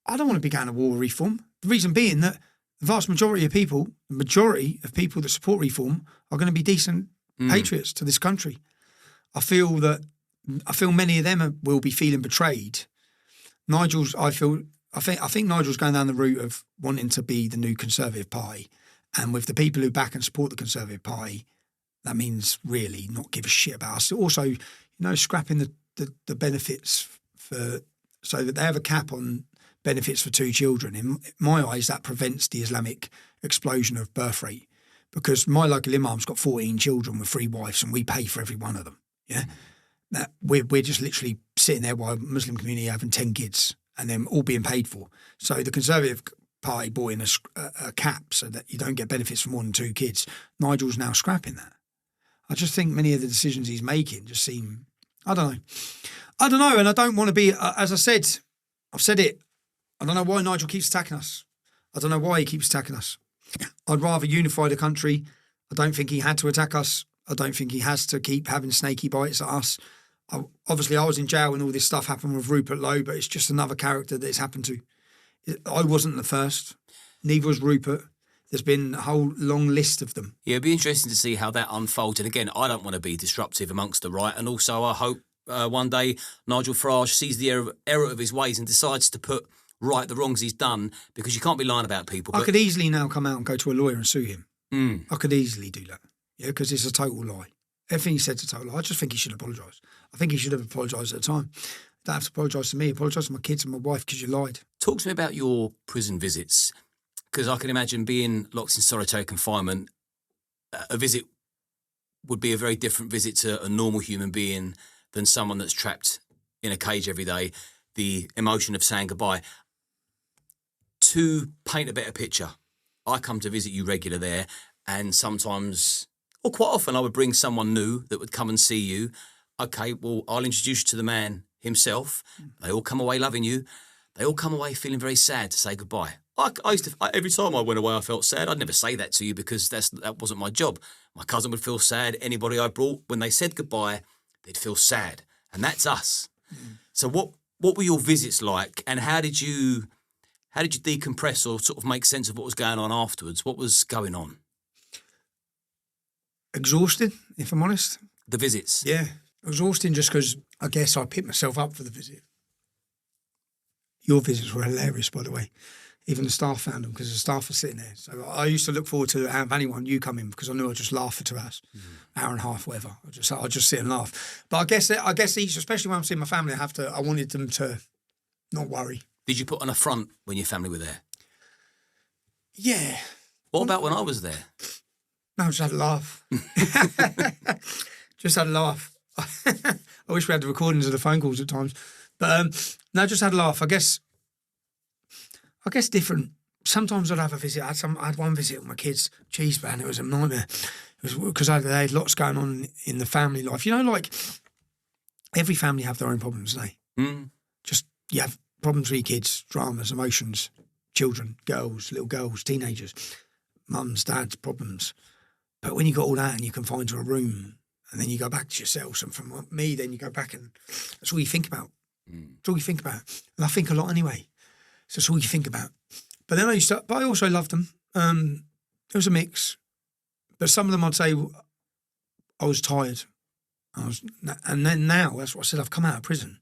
I don't want to be going to war with reform. The reason being that the vast majority of people that support reform are going to be decent patriots to this country. I feel many of them will be feeling betrayed. I think Nigel's going down the route of wanting to be the new Conservative Party. And with the people who back and support the Conservative Party, that means really not give a shit about us. Also, scrapping the benefits so that they have a cap on benefits for 2 children. In my eyes, that prevents the Islamic explosion of birth rate, because my local imam's got 14 children with 3 wives and we pay for every one of them. Yeah, that we're just literally sitting there while the Muslim community having 10 kids and them all being paid for. So the Conservative Party brought in a cap so that you don't get benefits for more than 2 kids. Nigel's now scrapping that. I just think many of the decisions he's making just seem, I don't know, and I don't want to be, as I said, I've said it, I don't know why Nigel keeps attacking us. I don't know why he keeps attacking us. I'd rather unify the country. I don't think he had to attack us. I don't think he has to keep having snaky bites at us. Obviously, I was in jail when all this stuff happened with Rupert Lowe, but it's just another character that it's happened to. I wasn't the first. Neither was Rupert. There's been a whole long list of them. Yeah, it'd be interesting to see how that unfolds. And again, I don't want to be disruptive amongst the right. And also, I hope one day Nigel Farage sees the error of his ways and decides to put right the wrongs he's done, because you can't be lying about people. I could easily now come out and go to a lawyer and sue him. I could easily do that. Yeah, because it's a total lie. Everything he said's a total lie. I just think he should apologise. I think he should have apologised at the time. You don't have to apologise to me. Apologise to my kids and my wife because you lied. Talk to me about your prison visits, because I can imagine being locked in solitary confinement, a visit would be a very different visit to a normal human being than someone that's trapped in a cage every day. The emotion of saying goodbye. To paint a better picture, I come to visit you regular there, and sometimes, or quite often, I would bring someone new that would come and see you. Okay, well, I'll introduce you to the man himself. They all come away loving you. They all come away feeling very sad to say goodbye. I used to, every time I went away, I felt sad. I'd never say that to you because that wasn't my job. My cousin would feel sad. Anybody I brought, when they said goodbye, they'd feel sad. And that's us. So what were your visits like, and how did you decompress or sort of make sense of what was going on afterwards? What was going on? Exhausting, if I'm honest. The visits? Yeah, exhausting just because I guess I picked myself up for the visit. Your visits were hilarious, by the way. Even the staff found them because the staff were sitting there. So I used to look forward to anyone you come in because I knew I'd just laugh for 2 hours, hour and a half, whatever. I'd just sit and laugh. But I guess each, especially when I'm seeing my family, I wanted them to not worry. Did you put on a front when your family were there? Yeah. What about when I was there? No, just had a laugh. Just had a laugh. I wish we had the recordings of the phone calls at times. But no, just had a laugh. I guess different. Sometimes I'd have a visit. I had one visit with my kids. Jeez, man, it was a nightmare. It was because they had lots going on in the family life. You know, like every family have their own problems, don't they? Just you have problems with your kids, dramas, emotions, children, little girls, teenagers, mums, dads, problems. But when you got all that and you confine to a room and then you go back to yourself, and from me, then you go back and that's all you think about. That's all you think about. And I think a lot anyway. So that's all you think about. But then I also loved them. It was a mix. But some of them I'd say I was tired. And then now, that's what I said, I've come out of prison.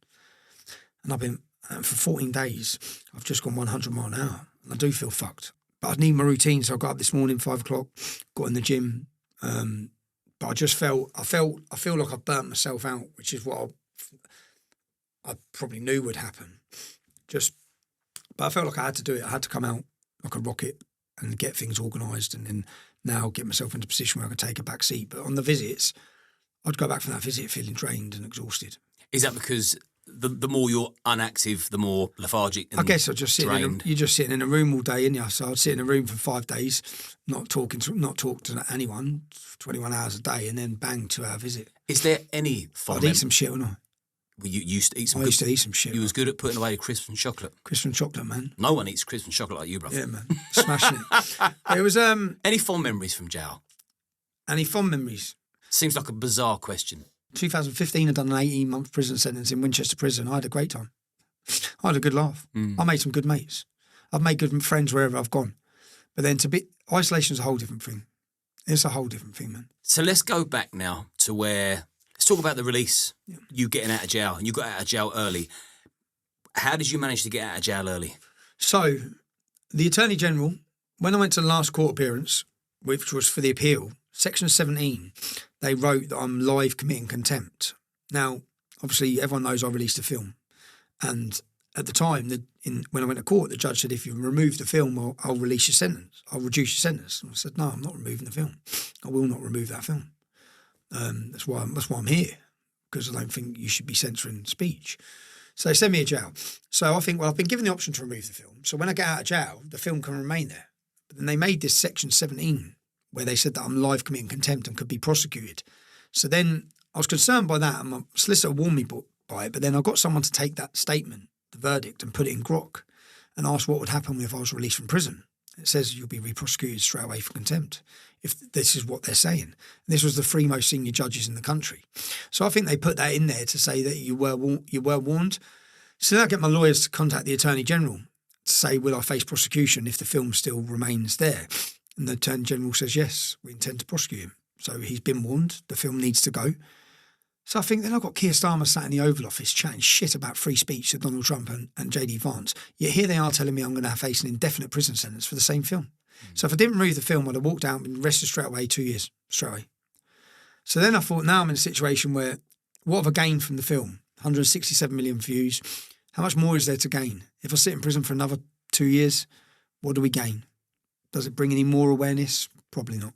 And I've been, for 14 days, I've just gone 100 mile an hour. And I do feel fucked. But I need my routine, so I got up this morning, 5 o'clock, got in the gym. But I just feel like I've burnt myself out, which is what I probably knew would happen. But I felt like I had to do it. I had to come out like a rocket and get things organised, and then now get myself into a position where I could take a back seat. But on the visits, I'd go back from that visit feeling drained and exhausted. Is that because the more you're unactive, the more lethargic. And I guess you're just sitting in a room all day, innit? So I'd sit in a room for 5 days, not talk to anyone, 21 hours a day, and then bang, 2-hour visit. Is there any fun? I'd eat some shit, wouldn't I? Well, you used to eat some. I used to eat some shit. You was good at putting away crisps and chocolate. Crisps and chocolate, man. No one eats crisps and chocolate like you, brother. Yeah, man. Smashing it. It was Any fond memories from jail? Any fond memories? Seems like a bizarre question. 2015, I'd done an 18-month prison sentence in Winchester Prison. I had a great time. I had a good laugh. I made some good mates. I've made good friends wherever I've gone. But then isolation's a whole different thing. It's a whole different thing, man. So let's go back now to let's talk about the release. Yeah. You getting out of jail, and you got out of jail early. How did you manage to get out of jail early? So, the Attorney General, when I went to the last court appearance, which was for the appeal, Section 17, they wrote that I'm live committing contempt. Now, obviously, everyone knows I released a film. And at the time, when I went to court, the judge said, if you remove the film, I'll release your sentence. I'll reduce your sentence. And I said, no, I'm not removing the film. I will not remove that film. That's why I'm here, because I don't think you should be censoring speech. So they send me to jail. So I think, well, I've been given the option to remove the film. So when I get out of jail, the film can remain there. But then they made this Section 17 where they said that I'm live committing contempt and could be prosecuted. So then I was concerned by that, and my solicitor warned me by it, but then I got someone to take that statement, the verdict, and put it in grok and ask what would happen if I was released from prison. It says you'll be re-prosecuted straight away for contempt, if this is what they're saying. And this was the 3 most senior judges in the country. So I think they put that in there to say that you were warned. So then I get my lawyers to contact the Attorney General to say, will I face prosecution if the film still remains there? And the Attorney General says, yes, we intend to prosecute him. So he's been warned, the film needs to go. So I think then I've got Keir Starmer sat in the Oval Office chatting shit about free speech to Donald Trump and J.D. Vance. Yet here they are telling me I'm going to face an indefinite prison sentence for the same film. So if I didn't remove the film, I'd have walked out and been arrested straight away, 2 years, straight away. So then I thought, now I'm in a situation where, what have I gained from the film? 167 million views. How much more is there to gain? If I sit in prison for another 2 years, what do we gain? Does it bring any more awareness? Probably not.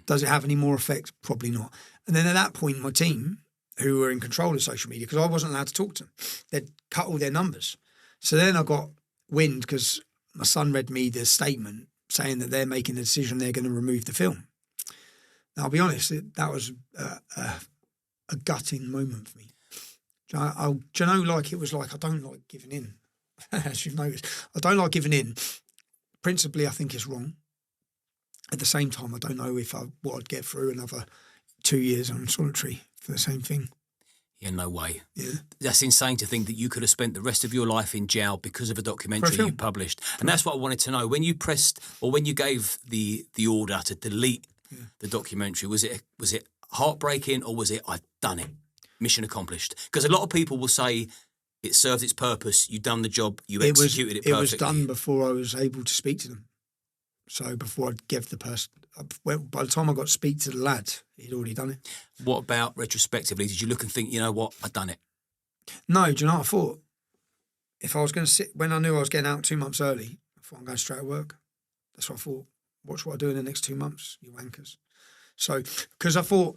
Does it have any more effect? Probably not. And then at that point, my team, who were in control of social media, because I wasn't allowed to talk to them, they'd cut all their numbers. So then I got wind because my son read me the statement saying that they're making a decision they're going to remove the film. Now, I'll be honest, that was a gutting moment for me. Do you know, like it was like, I don't like giving in, as you've noticed. I don't like giving in. Principally, I think it's wrong. At the same time, I don't know what I'd get through another 2 years on solitary for the same thing. Yeah, no way. Yeah. That's insane to think that you could have spent the rest of your life in jail because of a documentary you published. And that's what I wanted to know. When you pressed, or when you gave the order to delete the documentary, was it heartbreaking, or was it, I've done it, mission accomplished? Because a lot of people will say it served its purpose, you've done the job, you executed it perfectly. It was done before I was able to speak to them. So before I'd give the person, by the time I got to speak to the lad, he'd already done it. What about retrospectively? Did you look and think, you know what, I've done it? No, do you know what I thought? If I was going to sit, when I knew I was getting out 2 months early, I thought I'm going straight to work. That's what I thought. Watch what I do in the next 2 months, you wankers. So, because I thought,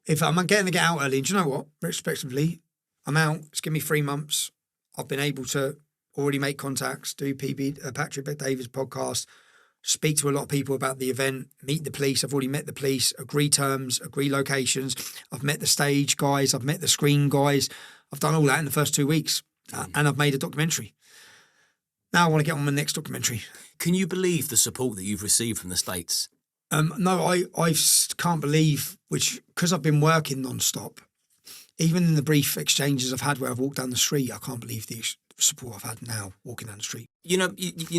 if I'm getting to get out early, do you know what? Retrospectively, I'm out, it's given me 3 months. I've been able to already make contacts, do Patrick Bet-David's podcast, speak to a lot of people about the event, meet the police. I've already met the police, agree terms, agree locations. I've met the stage guys. I've met the screen guys. I've done all that in the first 2 weeks. And I've made a documentary. Now I want to get on my next documentary. Can you believe the support that you've received from the States? No, I can't believe, because I've been working non-stop, even in the brief exchanges I've had where I've walked down the street, I can't believe the support I've had now walking down the street. You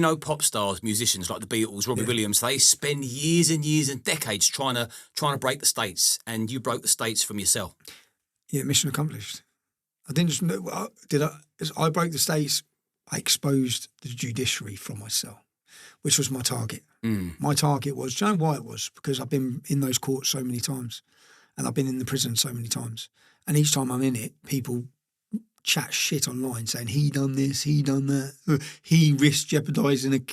know, pop stars, musicians like the Beatles, Robbie Williams, they spend years and years and decades trying to break the States, and you broke the States from yourself. Yeah, mission accomplished. I didn't just I broke the States. I exposed the judiciary from my cell, which was my target. My target was, do you know why it was? Because I've been in those courts so many times, and I've been in the prison so many times, and each time I'm in it, people chat shit online saying he done this, he done that, he risked jeopardising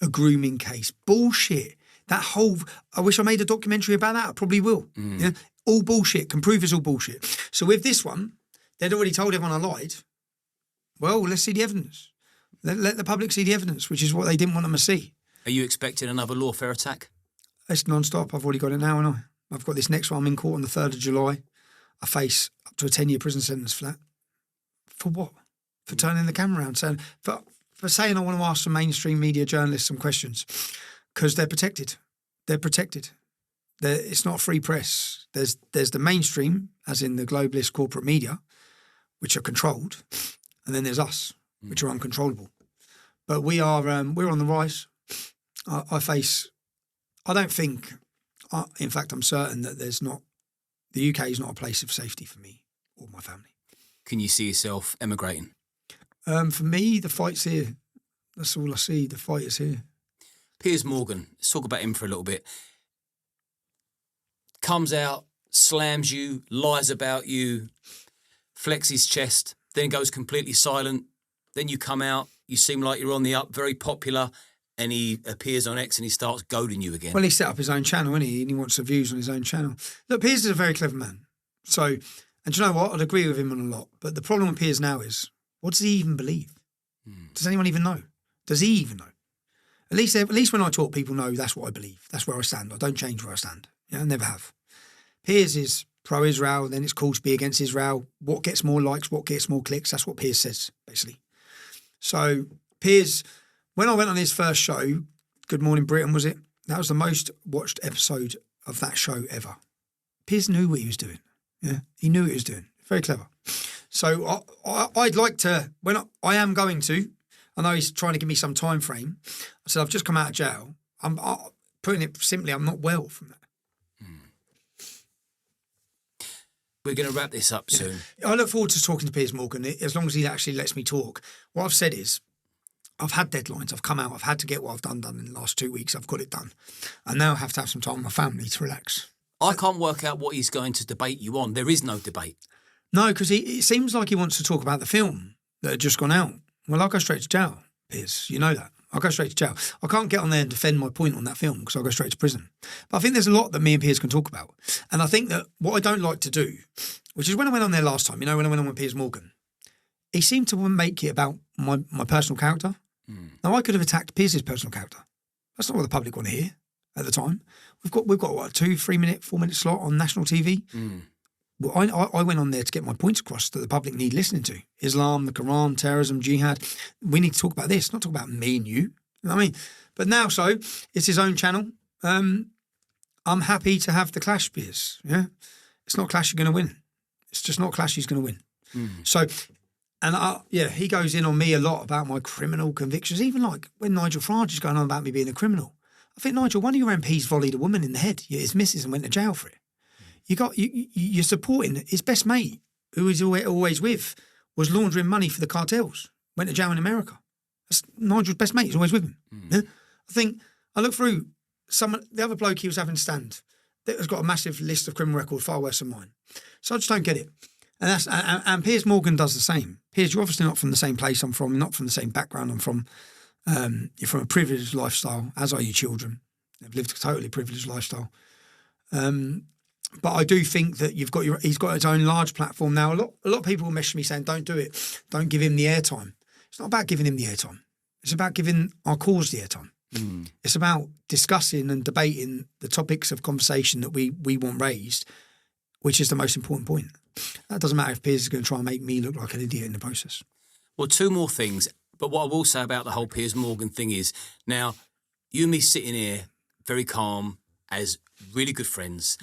a grooming case. Bullshit. I wish I made a documentary about that. I probably will. Yeah? All bullshit. Can prove it's all bullshit. So with this one, they'd already told everyone I lied. Well, let's see the evidence. Let the public see the evidence, which is what they didn't want them to see. Are you expecting another lawfare attack? It's non-stop. I've already got it now, and I've got this next one. I'm in court on the 3rd of July. I face up to a 10-year prison sentence for that. For what? For turning the camera around, for saying I want to ask some mainstream media journalists some questions, because they're protected. They're protected. It's not free press. There's the mainstream, as in the globalist corporate media, which are controlled, and then there's us, which are uncontrollable. But we're on the rise. I don't think, in fact, I'm certain that the UK is not a place of safety for me or my family. Can you see yourself emigrating? For me, the fight's here. That's all I see. The fight is here. Piers Morgan, let's talk about him for a little bit. Comes out, slams you, lies about you, flexes his chest, then goes completely silent. Then you come out, you seem like you're on the up, very popular, and he appears on X and he starts goading you again. Well, he set up his own channel, isn't he? And he wants the views on his own channel. Look, Piers is a very clever man. So, and do you know what? I'd agree with him on a lot. But the problem with Piers now is, what does he even believe? Does anyone even know? Does he even know? At least when I talk, people know that's what I believe. That's where I stand. I don't change where I stand. Yeah, I never have. Piers is pro-Israel, then it's called to be against Israel. What gets more likes, what gets more clicks, that's what Piers says, basically. So Piers, when I went on his first show, Good Morning Britain, was it? That was the most watched episode of that show ever. Piers knew what he was doing. Yeah, he knew what he was doing. Very clever. So I'd like to, I am going to, I know he's trying to give me some time frame. I said, I've just come out of jail. I'm putting it simply, I'm not well from that. We're going to wrap this up soon. I look forward to talking to Piers Morgan, as long as he actually lets me talk. What I've said is, I've had deadlines. I've come out. I've had to get what I've done in the last 2 weeks. I've got it done. I now have to have some time with my family to relax. I can't work out what he's going to debate you on. There is no debate. No, because it seems like he wants to talk about the film that had just gone out. Well, I'll go straight to jail, Piers. You know that. I'll go straight to jail. I can't get on there and defend my point on that film because I'll go straight to prison. But I think there's a lot that me and Piers can talk about. And I think that what I don't like to do, which is when I went on there last time, when I went on with Piers Morgan, he seemed to make it about my personal character. Now, I could have attacked Piers' personal character. That's not what the public want to hear at the time. We've got what, 2, 3 minute, 4 minute slot on national TV. Well, I went on there to get my points across that the public need listening to. Islam, the Quran, terrorism, jihad. We need to talk about this, not talk about me and you. You know what I mean? But now, so it's his own channel. I'm happy to have the clash, Piers. Yeah, it's not clash you're going to win. It's just not clash he's going to win. So, and he goes in on me a lot about my criminal convictions. Even like when Nigel Farage is going on about me being a criminal. I think, Nigel, one of your MPs volleyed a woman in the head, his missus, and went to jail for it. You're supporting his best mate, who he's always with, was laundering money for the cartels, went to jail in America. That's Nigel's best mate, he's always with him. Yeah? I look through the other bloke he was having stand that has got a massive list of criminal record far worse than mine. So I just don't get it. And Piers Morgan does the same. Piers, you're obviously not from the same place I'm from, not from the same background I'm from. You're from a privileged lifestyle, as are your children. They've lived a totally privileged lifestyle. But I do think that he's got his own large platform now. A lot of people will message me saying, don't do it. Don't give him the airtime. It's not about giving him the airtime. It's about giving our cause the airtime. It's about discussing and debating the topics of conversation that we want raised, which is the most important point. That doesn't matter if Piers is going to try and make me look like an idiot in the process. Well, 2 more things. But what I will say about the whole Piers Morgan thing is, now, you and me sitting here, very calm, as really good friends.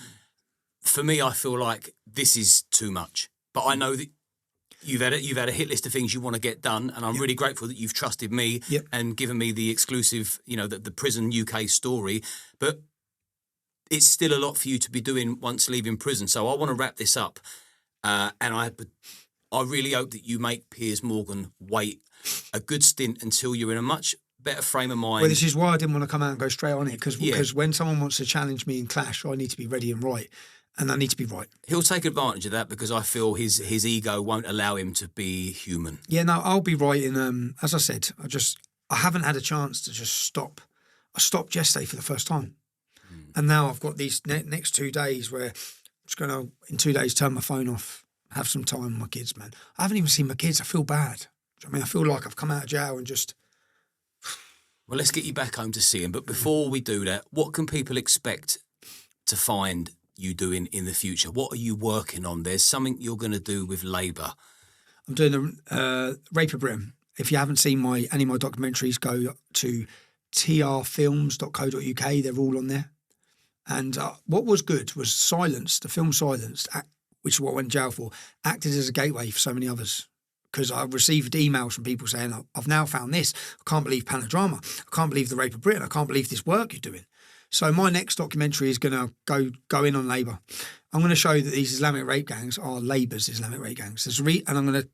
For me, I feel like this is too much. But I know that you've had a hit list of things you want to get done, and I'm really grateful that you've trusted me and given me the exclusive, the prison UK story. But it's still a lot for you to be doing once leaving prison. So I want to wrap this up, and I really hope that you make Piers Morgan wait a good stint until you're in a much better frame of mind. Well, this is why I didn't want to come out and go straight on it, because when someone wants to challenge me in clash, I need to be ready and right. And I need to be right. He'll take advantage of that because I feel his ego won't allow him to be human. Yeah, no, I'll be right. And as I said, I haven't had a chance to just stop. I stopped yesterday for the first time. And now I've got these next 2 days where I'm just going to, in 2 days, turn my phone off, have some time with my kids, man. I haven't even seen my kids. I feel bad. I mean, I feel like I've come out of jail and just... Well, let's get you back home to see him. But before we do that, what can people expect to find you doing in the future? What are you working on? There's something you're going to do with Labour. I'm doing the Rape of Britain. If you haven't seen any of my documentaries, go to trfilms.co.uk. They're all on there. And what was good was Silence, the film Silence, which is what I went to jail for, acted as a gateway for so many others. Because I received emails from people saying, I've now found this. I can't believe Panodrama. I can't believe the Rape of Britain. I can't believe this work you're doing. So my next documentary is going to go in on Labour. I'm going to show that these Islamic rape gangs are Labour's Islamic rape gangs. And I'm going to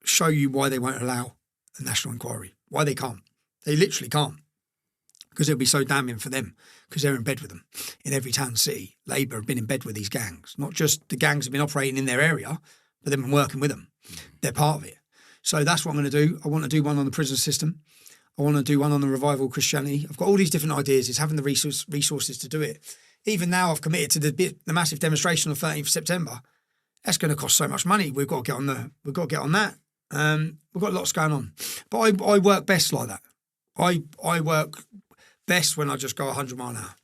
show you why they won't allow a national inquiry, why they can't. They literally can't. Because it'll be so damning for them, because they're in bed with them. In every town and city, Labour have been in bed with these gangs. Not just the gangs have been operating in their area, but they've been working with them. They're part of it. So that's what I'm going to do. I want to do one on the prison system. I want to do one on the revival of Christianity. I've got all these different ideas. It's having the resources to do it. Even now, I've committed to the massive demonstration on the 13th of September. That's going to cost so much money. We've got to get on that. We've got lots going on. But I work best like that. I work best when I just go 100 mile an hour.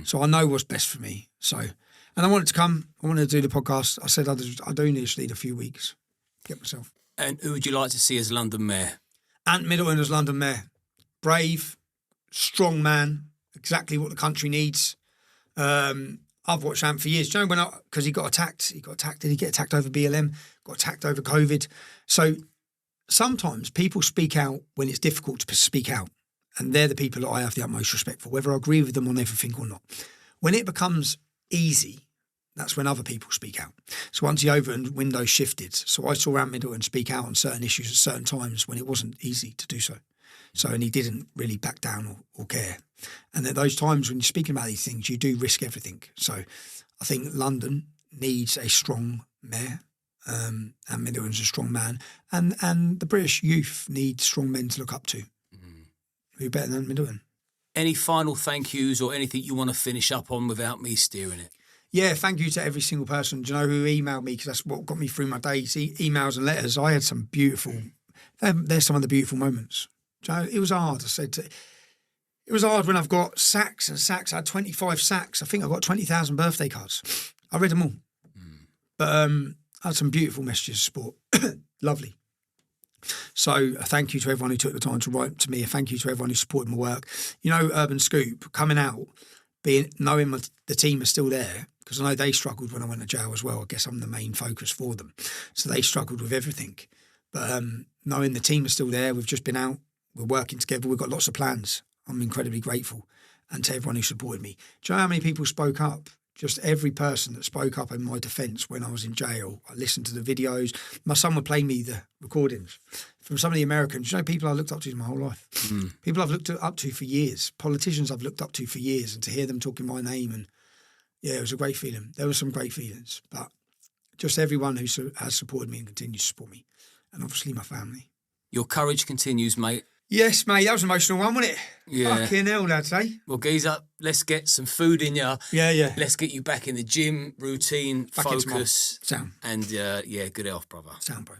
So I know what's best for me. So, and I wanted to come. I wanted to do the podcast. I said I do just need a few weeks. Get myself. And who would you like to see as London Mayor? Ant Middleton as London Mayor. Brave, strong man, exactly what the country needs. I've watched Ant for years. Do you know because he got attacked? Did he get attacked over BLM? Got attacked over COVID. So sometimes people speak out when it's difficult to speak out. And they're the people that I have the utmost respect for, whether I agree with them on everything or not. When it becomes easy, that's when other people speak out. So once the open window shifted, so I saw Ant Middleton speak out on certain issues at certain times when it wasn't easy to do so. And he didn't really back down or care. And at those times when you're speaking about these things, you do risk everything. So I think London needs a strong mayor. Ant Middleton's a strong man. And the British youth need strong men to look up to. Who better than Ant Middleton? Any final thank yous or anything you want to finish up on without me steering it? Yeah, thank you to every single person. Do you know who emailed me? Because that's what got me through my days. Emails and letters. I had some beautiful. There's some of the beautiful moments. Do you know, it was hard. It was hard when I've got sacks and sacks. I had 25 sacks. I think I got 20,000 birthday cards. I read them all. But I had some beautiful messages of support. Lovely. So a thank you to everyone who took the time to write to me. A thank you to everyone who supported my work. You know, Urban Scoop coming out, knowing the team are still there. Because I know they struggled when I went to jail as well. I guess I'm the main focus for them. So they struggled with everything. But knowing the team is still there, we've just been out, we're working together, we've got lots of plans. I'm incredibly grateful. And to everyone who supported me. Do you know how many people spoke up? Just every person that spoke up in my defence when I was in jail. I listened to the videos. My son would play me the recordings from some of the Americans. You know, people I looked up to my whole life. People I've looked up to for years. Politicians I've looked up to for years. And to hear them talking my name and yeah, it was a great feeling. There were some great feelings, but just everyone who has supported me and continues to support me, and obviously my family. Your courage continues, mate. Yes, mate. That was an emotional one, wasn't it? Yeah. Fucking hell, lads, eh? Well, Geezer, let's get some food in you. Yeah. Let's get you back in the gym, routine, Back focus. sound. And, good health, brother. Sound, bro.